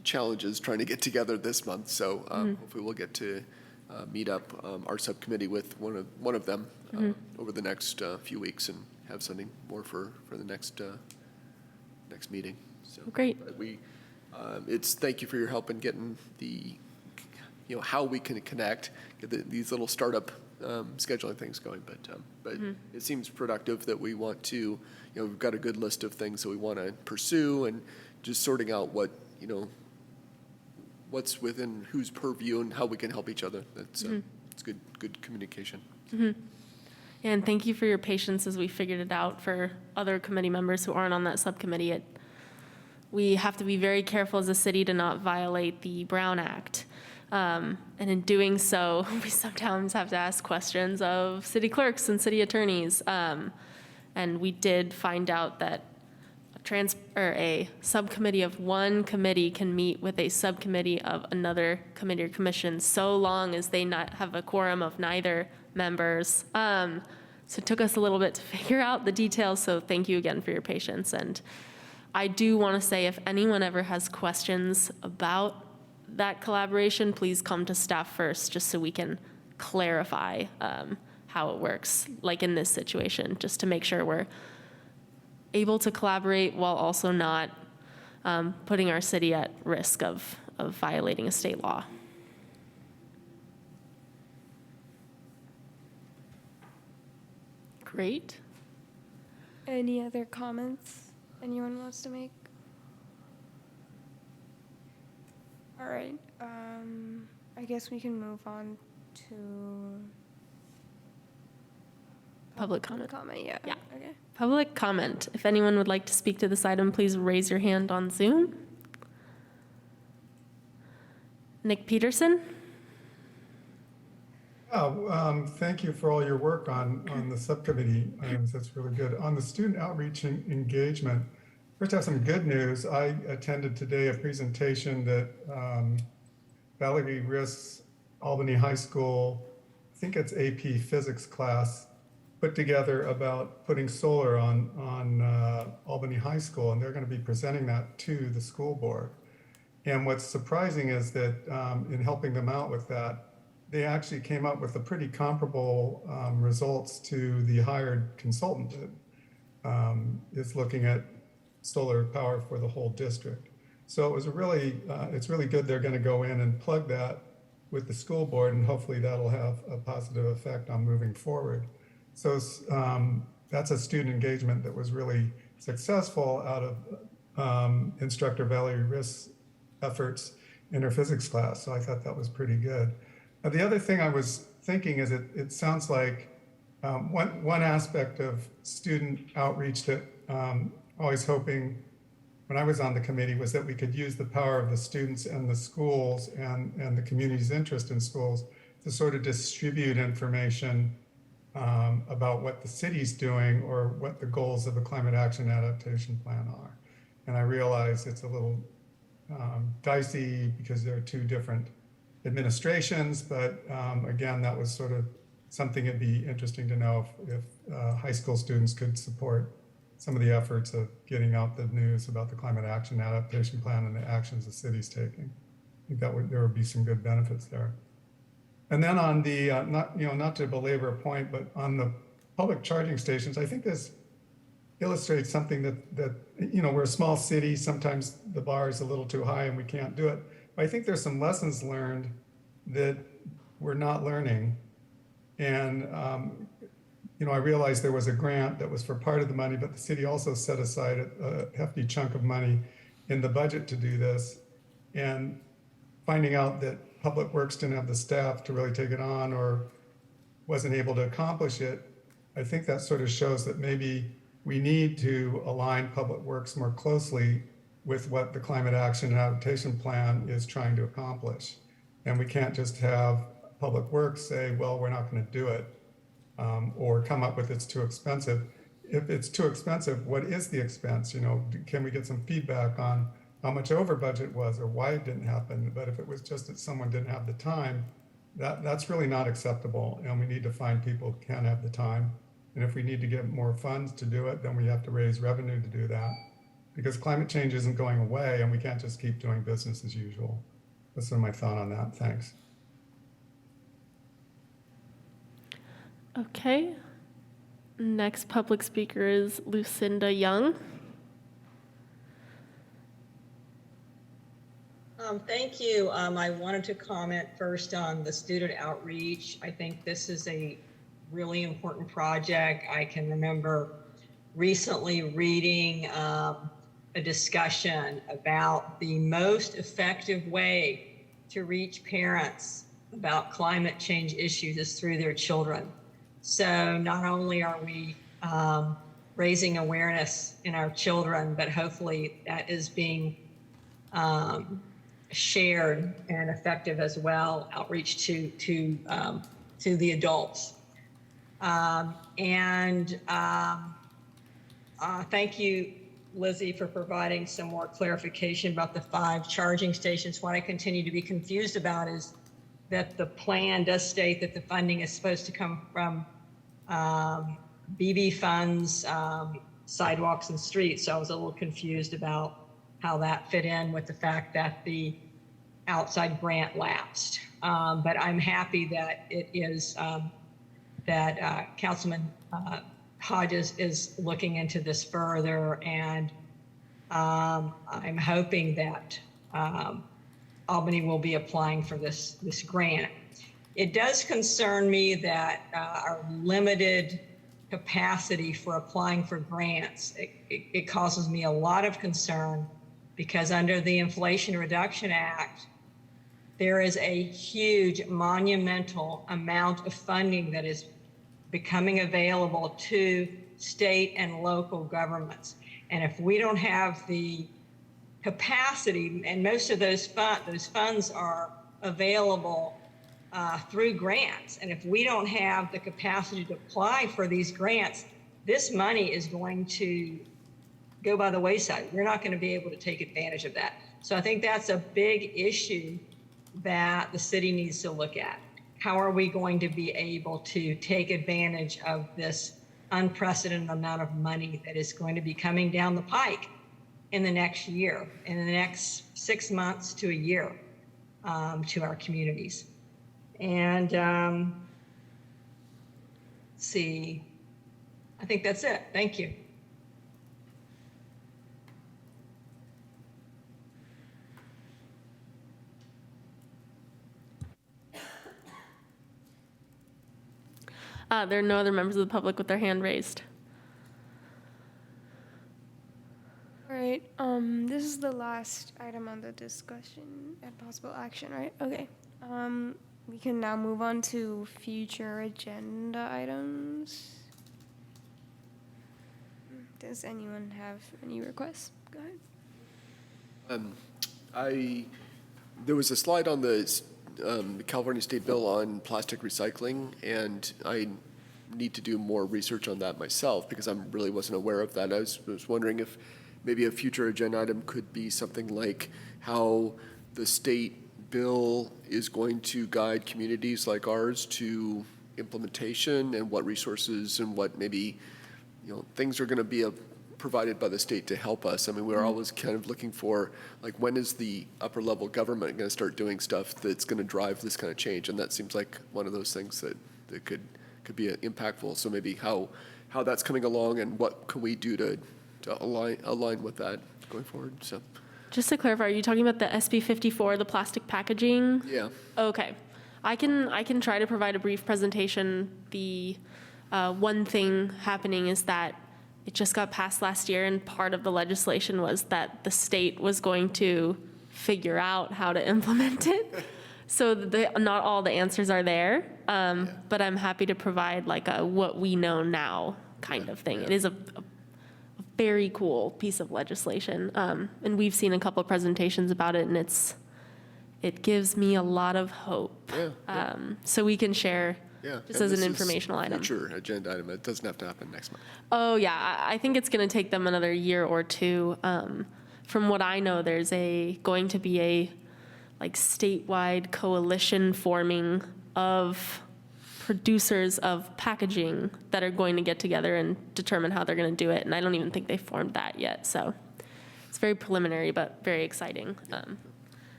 challenges trying to get together this month, so hopefully we'll get to meet up our subcommittee with one of them over the next few weeks and have something more for the next meeting. So Great. thank you for your help in getting the how we can connect, get these little startup scheduling things going. But it seems productive that we want to, we've got a good list of things that we want to pursue, and just sorting out what's within whose purview and how we can help each other. That's it's good communication. And thank you for your patience as we figured it out for other committee members who aren't on that subcommittee. We have to be very careful as a city to not violate the Brown Act. And in doing so, we sometimes have to ask questions of city clerks and city attorneys. And we did find out that a subcommittee of one committee can meet with a subcommittee of another committee or commission so long as they not have a quorum of neither members. So it took us a little bit to figure out the details, so thank you again for your patience. And I do want to say, if anyone ever has questions about that collaboration, please come to staff first, just so we can clarify how it works, like in this situation, just to make sure we're able to collaborate while also not putting our city at risk of violating a state law. Great. Any other comments anyone wants to make? All right. I guess we can move on to Public comment. Yeah. Yeah. Okay. Public comment. If anyone would like to speak to this item, please raise your hand on Zoom. Nick Peterson? Thank you for all your work on the subcommittee items. That's really good. On the student outreach and engagement, first I have some good news. I attended today a presentation that Valerie Riss, Albany High School, I think it's AP Physics class, put together about putting solar on Albany High School, and they're going to be presenting that to the school board. And what's surprising is that in helping them out with that, they actually came up with a pretty comparable results to the hired consultant that is looking at solar power for the whole district. So it was it's really good. They're going to go in and plug that with the school board, and hopefully that'll have a positive effect on moving forward. So that's a student engagement that was really successful out of instructor Valerie Riss' efforts in her physics class. So I thought that was pretty good. The other thing I was thinking is it sounds like one aspect of student outreach that always hoping when I was on the committee was that we could use the power of the students and the schools and the community's interest in schools to sort of distribute information about what the city's doing or what the goals of the climate action adaptation plan are. And I realize it's a little dicey because there are two different administrations, but again, that was sort of something it'd be interesting to know if high school students could support some of the efforts of getting out the news about the climate action adaptation plan and the actions the city's taking. I think there would be some good benefits there. And then on the, not to belabor a point, but on the public charging stations, I think this illustrates something that we're a small city, sometimes the bar is a little too high and we can't do it. But I think there's some lessons learned that we're not learning. And, I realized there was a grant that was for part of the money, but the city also set aside a hefty chunk of money in the budget to do this. And finding out that Public Works didn't have the staff to really take it on or wasn't able to accomplish it, I think that sort of shows that maybe we need to align Public Works more closely with what the Climate Action and Adaptation Plan is trying to accomplish. And we can't just have Public Works say, well, we're not going to do it, or come up with it's too expensive. If it's too expensive, what is the expense? Can we get some feedback on how much over budget was or why it didn't happen? But if it was just that someone didn't have the time, that's really not acceptable. And we need to find people who can have the time. And if we need to get more funds to do it, then we have to raise revenue to do that. Because climate change isn't going away and we can't just keep doing business as usual. That's sort of my thought on that. Thanks. Okay. Next public speaker is Lucinda Young. Thank you. I wanted to comment first on the student outreach. I think this is a really important project. I can remember recently reading a discussion about the most effective way to reach parents about climate change issues is through their children. So not only are we raising awareness in our children, but hopefully that is being shared and effective as well, outreach to the adults. Thank you, Lizzie, for providing some more clarification about the 5 charging stations. What I continue to be confused about is that the plan does state that the funding is supposed to come from BB funds, sidewalks and streets. So I was a little confused about how that fit in with the fact that the outside grant lapsed. But I'm happy that it is, that Councilman Hodges is looking into this further, and I'm hoping that Albany will be applying for this grant. It does concern me that our limited capacity for applying for grants, it causes me a lot of concern, because under the Inflation Reduction Act, there is a huge monumental amount of funding that is becoming available to state and local governments. And if we don't have the capacity, and most of those funds are available through grants, and if we don't have the capacity to apply for these grants, this money is going to go by the wayside. We're not going to be able to take advantage of that. So I think that's a big issue that the city needs to look at. How are we going to be able to take advantage of this unprecedented amount of money that is going to be coming down the pike in the next year, in the next 6 months to a year, to our communities? And let's see, I think that's it. Thank you. There are no other members of the public with their hand raised. All right, this is the last item on the discussion and possible action, right? Okay. We can now move on to future agenda items. Does anyone have any requests? Go ahead. There was a slide on the California State Bill on plastic recycling, and I need to do more research on that myself because I really wasn't aware of that. I was wondering if maybe a future agenda item could be something like how the state bill is going to guide communities like ours to implementation and what resources and what maybe, things are going to be provided by the state to help us. I mean, we're always kind of looking for, like, when is the upper level government going to start doing stuff that's going to drive this kind of change? And that seems like one of those things that could be impactful. So maybe how that's coming along and what can we do to align with that going forward. So Just to clarify, are you talking about the SB 54, the plastic packaging? yeah. Okay. I can try to provide a brief presentation. The one thing happening is that it just got passed last year, and part of the legislation was that the state was going to figure out how to implement it. So not all the answers are there, but I'm happy to provide like a what we know now kind of thing. It is a very cool piece of legislation, and we've seen a couple of presentations about it, and it gives me a lot of hope. So we can share. Yeah. Just as an informational item. Future agenda item. It doesn't have to happen next month. Oh, yeah. I think it's going to take them another year or two. From what I know, there's going to be a statewide coalition forming of producers of packaging that are going to get together and determine how they're going to do it. And I don't even think they formed that yet. So it's very preliminary, but very exciting.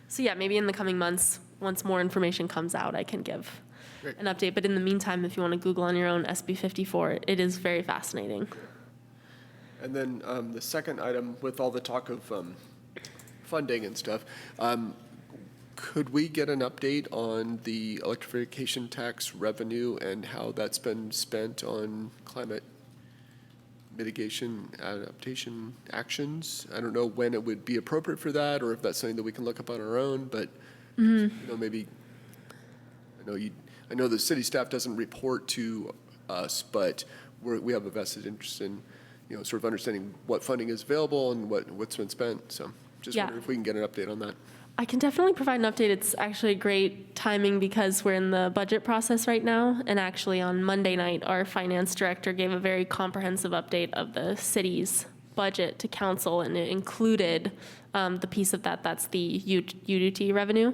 So yeah, maybe in the coming months, once more information comes out, I can give an update. But in the meantime, if you want to Google on your own SB 54, it is very fascinating. And then the second item, with all the talk of funding and stuff, could we get an update on the electrification tax revenue and how that's been spent on climate mitigation adaptation actions? I don't know when it would be appropriate for that, or if that's something that we can look up on our own, but maybe, I know the city staff doesn't report to us, but we have a vested interest in, sort of understanding what funding is available and what's been spent. So just wondering if we can get an update on that. I can definitely provide an update. It's actually great timing because we're in the budget process right now. And actually on Monday night, our finance director gave a very comprehensive update of the city's budget to council, and it included the piece of that's the UDT revenue.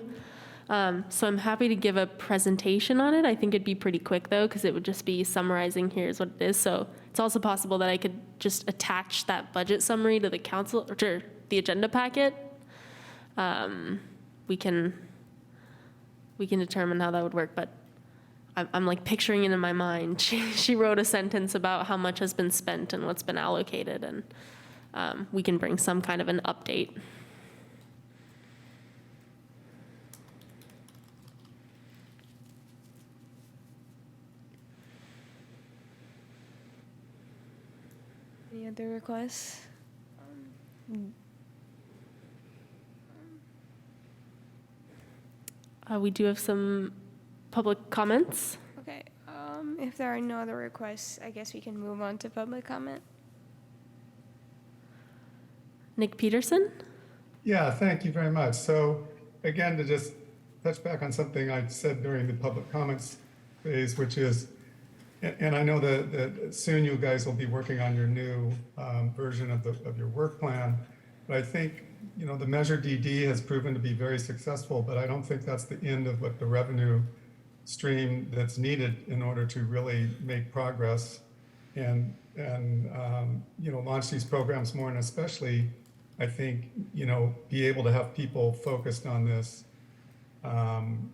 So I'm happy to give a presentation on it. I think it'd be pretty quick though, because it would just be summarizing here's what it is. So it's also possible that I could just attach that budget summary to the council or to the agenda packet. We can determine how that would work, but I'm like picturing it in my mind. She wrote a sentence about how much has been spent and what's been allocated, and we can bring some kind of an update. Any other requests? We do have some public comments. Okay. If there are no other requests, I guess we can move on to public comment. Nick Peterson? Yeah, thank you very much. So again, to just touch back on something I said during the public comments phase, which is, and I know that soon you guys will be working on your new version of your work plan, but I think, the Measure DD has proven to be very successful, but I don't think that's the end of what the revenue stream that's needed in order to really make progress and launch these programs more, and especially, I think, be able to have people focused on this from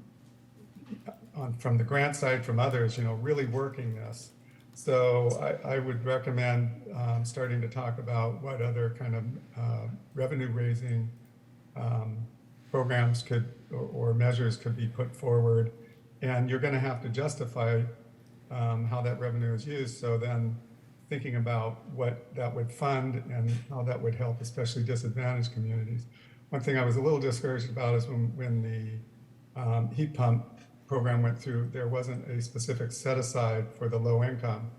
the grant side, from others, really working this. So I would recommend starting to talk about what other kind of revenue raising programs or measures could be put forward. And you're going to have to justify how that revenue is used. So then thinking about what that would fund and how that would help, especially disadvantaged communities. One thing I was a little discouraged about is when the heat pump program went through, there wasn't a specific set aside for the low income.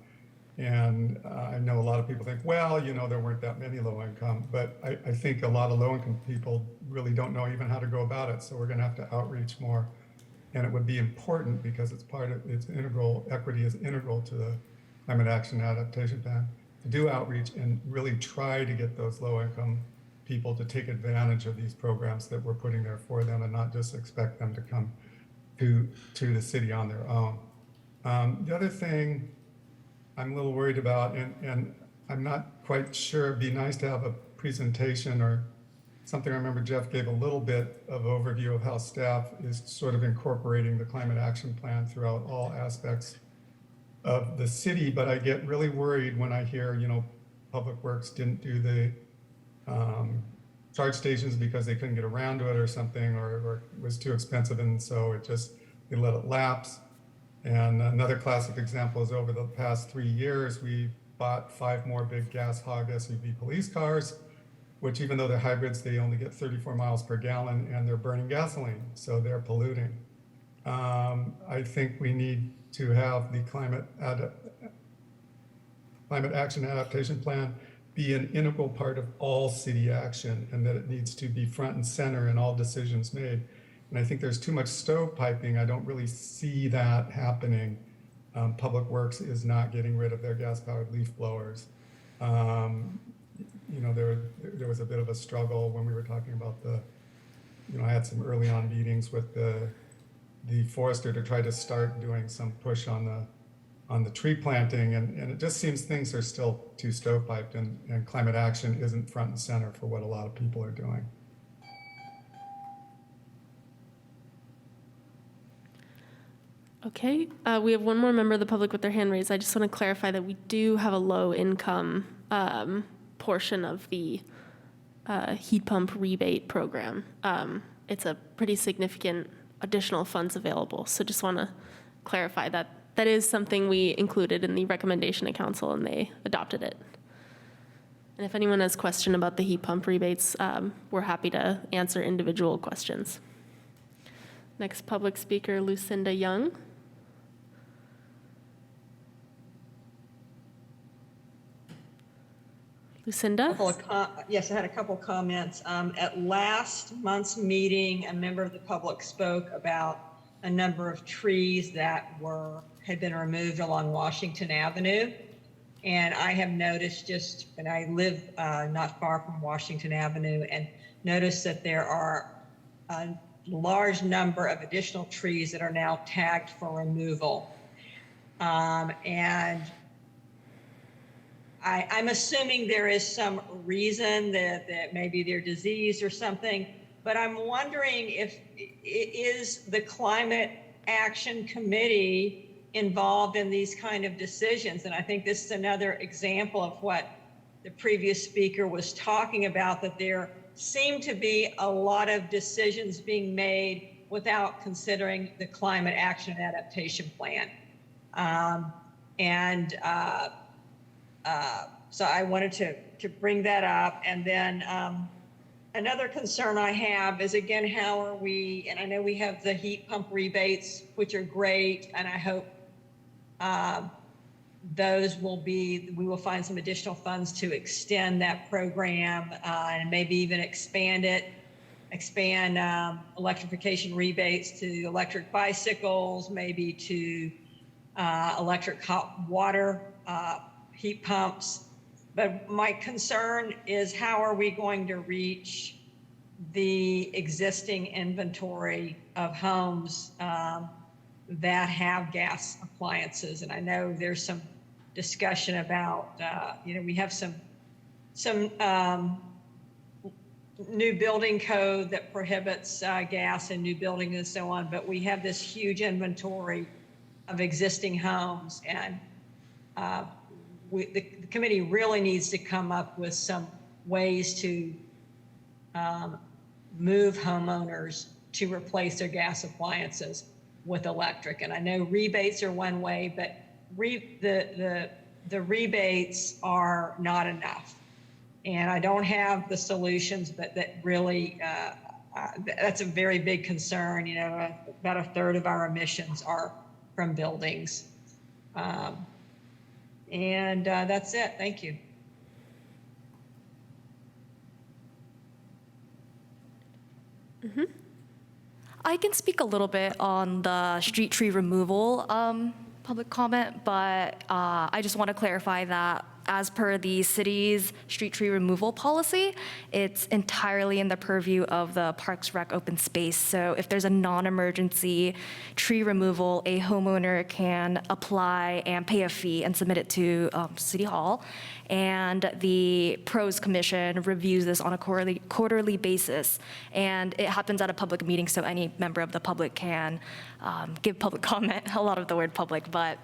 And I know a lot of people think, well, there weren't that many low income, but I think a lot of low income people really don't know even how to go about it. So we're going to have to outreach more. And it would be important because it's integral, equity is integral to the climate action adaptation plan, to do outreach and really try to get those low income people to take advantage of these programs that we're putting there for them and not just expect them to come to the city on their own. The other thing I'm a little worried about, and I'm not quite sure, it'd be nice to have a presentation or something. I remember Jeff gave a little bit of overview of how staff is sort of incorporating the climate action plan throughout all aspects of the city, but I get really worried when I hear, Public Works didn't do the charge stations because they couldn't get around to it or something, or it was too expensive, and so they let it lapse. And another classic example is over the past 3 years, we bought 5 more big gas hog SUV police cars, which even though they're hybrids, they only get 34 miles per gallon and they're burning gasoline, so they're polluting. I think we need to have the climate action adaptation plan be an integral part of all city action, and that it needs to be front and center in all decisions made. And I think there's too much stovepiping. I don't really see that happening. Public Works is not getting rid of their gas-powered leaf blowers. There was a bit of a struggle when we were talking about I had some early on meetings with the forester to try to start doing some push on the tree planting, and it just seems things are still too stovepiped, and climate action isn't front and center for what a lot of people are doing. Okay, we have one more member of the public with their hand raised. I just want to clarify that we do have a low income portion of the heat pump rebate program. It's a pretty significant additional funds available. So just want to clarify that that is something we included in the recommendation of council, and they adopted it. And if anyone has a question about the heat pump rebates, we're happy to answer individual questions. Next public speaker, Lucinda Young. Lucinda? Yes, I had a couple comments. At last month's meeting, a member of the public spoke about a number of trees that had been removed along Washington Avenue. And I have noticed and I live not far from Washington Avenue, and noticed that there are a large number of additional trees that are now tagged for removal. And I'm assuming there is some reason that maybe they're diseased or something, but I'm wondering if is the Climate Action Committee involved in these kind of decisions? And I think this is another example of what the previous speaker was talking about, that there seem to be a lot of decisions being made without considering the Climate Action and Adaptation Plan. So I wanted to bring that up. And then another concern I have is, again, how are we, and I know we have the heat pump rebates, which are great, and I hope we will find some additional funds to extend that program and maybe even expand electrification rebates to electric bicycles, maybe to electric hot water heat pumps. But my concern is, how are we going to reach the existing inventory of homes that have gas appliances? And I know there's some discussion about, we have some new building code that prohibits gas in new buildings and so on, but we have this huge inventory of existing homes, and the committee really needs to come up with some ways to move homeowners to replace their gas appliances with electric. And I know rebates are one way, but the rebates are not enough. And I don't have the solutions, but that really, that's a very big concern. About a third of our emissions are from buildings. And that's it. Thank you. I can speak a little bit on the street tree removal public comment, but I just want to clarify that as per the city's street tree removal policy, it's entirely in the purview of the Parks Rec open space. So if there's a non-emergency tree removal, a homeowner can apply and pay a fee and submit it to City Hall. And the Pros Commission reviews this on a quarterly basis. And it happens at a public meeting, so any member of the public can give public comment, a lot of the word public, but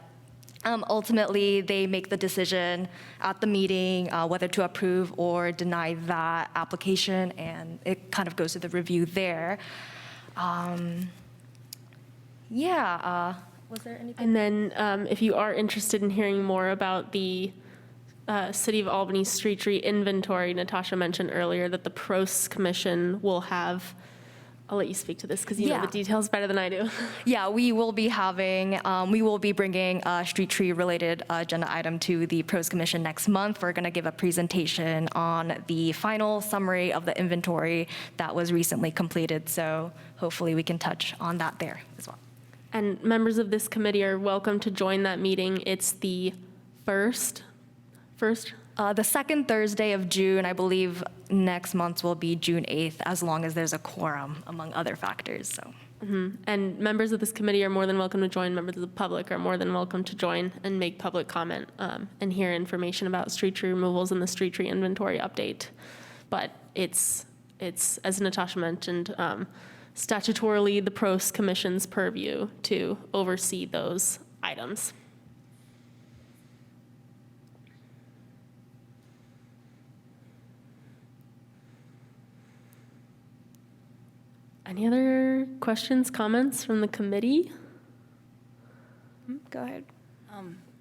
ultimately, they make the decision at the meeting whether to approve or deny that application, and it kind of goes to the review there. Was there anything? And then if you are interested in hearing more about the City of Albany street tree inventory, Natasha mentioned earlier that the Pros Commission will have. I'll let you speak to this because you know the details better than I do. Yeah, we will be bringing a street tree related agenda item to the Pros Commission next month. We're going to give a presentation on the final summary of the inventory that was recently completed. So hopefully we can touch on that there as well. And members of this committee are welcome to join that meeting. It's the first. The second Thursday of June, I believe next month will be June 8th, as long as there's a quorum, among other factors, so. And members of this committee are more than welcome to join. Members of the public are more than welcome to join and make public comment and hear information about street tree removals and the street tree inventory update. But it's as Natasha mentioned, statutorily the Pros Commission's purview to oversee those items. Any other questions, comments from the committee? Go ahead.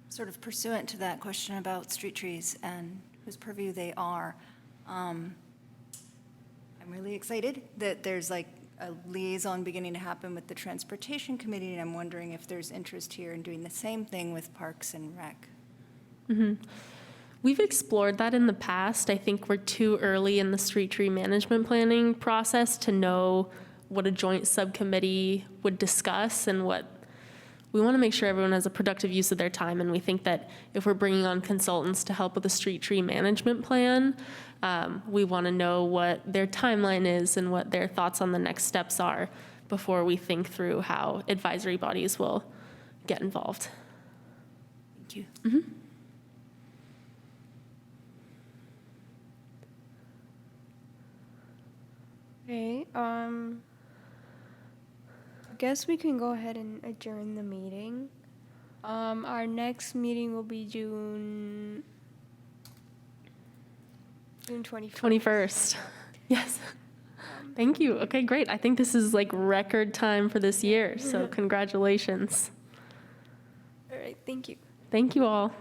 Sort of pursuant to that question about street trees and whose purview they are, I'm really excited that there's like a liaison beginning to happen with the Transportation Committee, and I'm wondering if there's interest here in doing the same thing with Parks and Rec. We've explored that in the past. I think we're too early in the street tree management planning process to know what a joint subcommittee would discuss, and what we want to make sure everyone has a productive use of their time. And we think that if we're bringing on consultants to help with the street tree management plan, we want to know what their timeline is and what their thoughts on the next steps are before we think through how advisory bodies will get involved. Thank you. Okay, I guess we can go ahead and adjourn the meeting. Our next meeting will be June 21st. 21st. Yes. Thank you. Okay, great. I think this is like record time for this year, so congratulations. All right, thank you. Thank you all.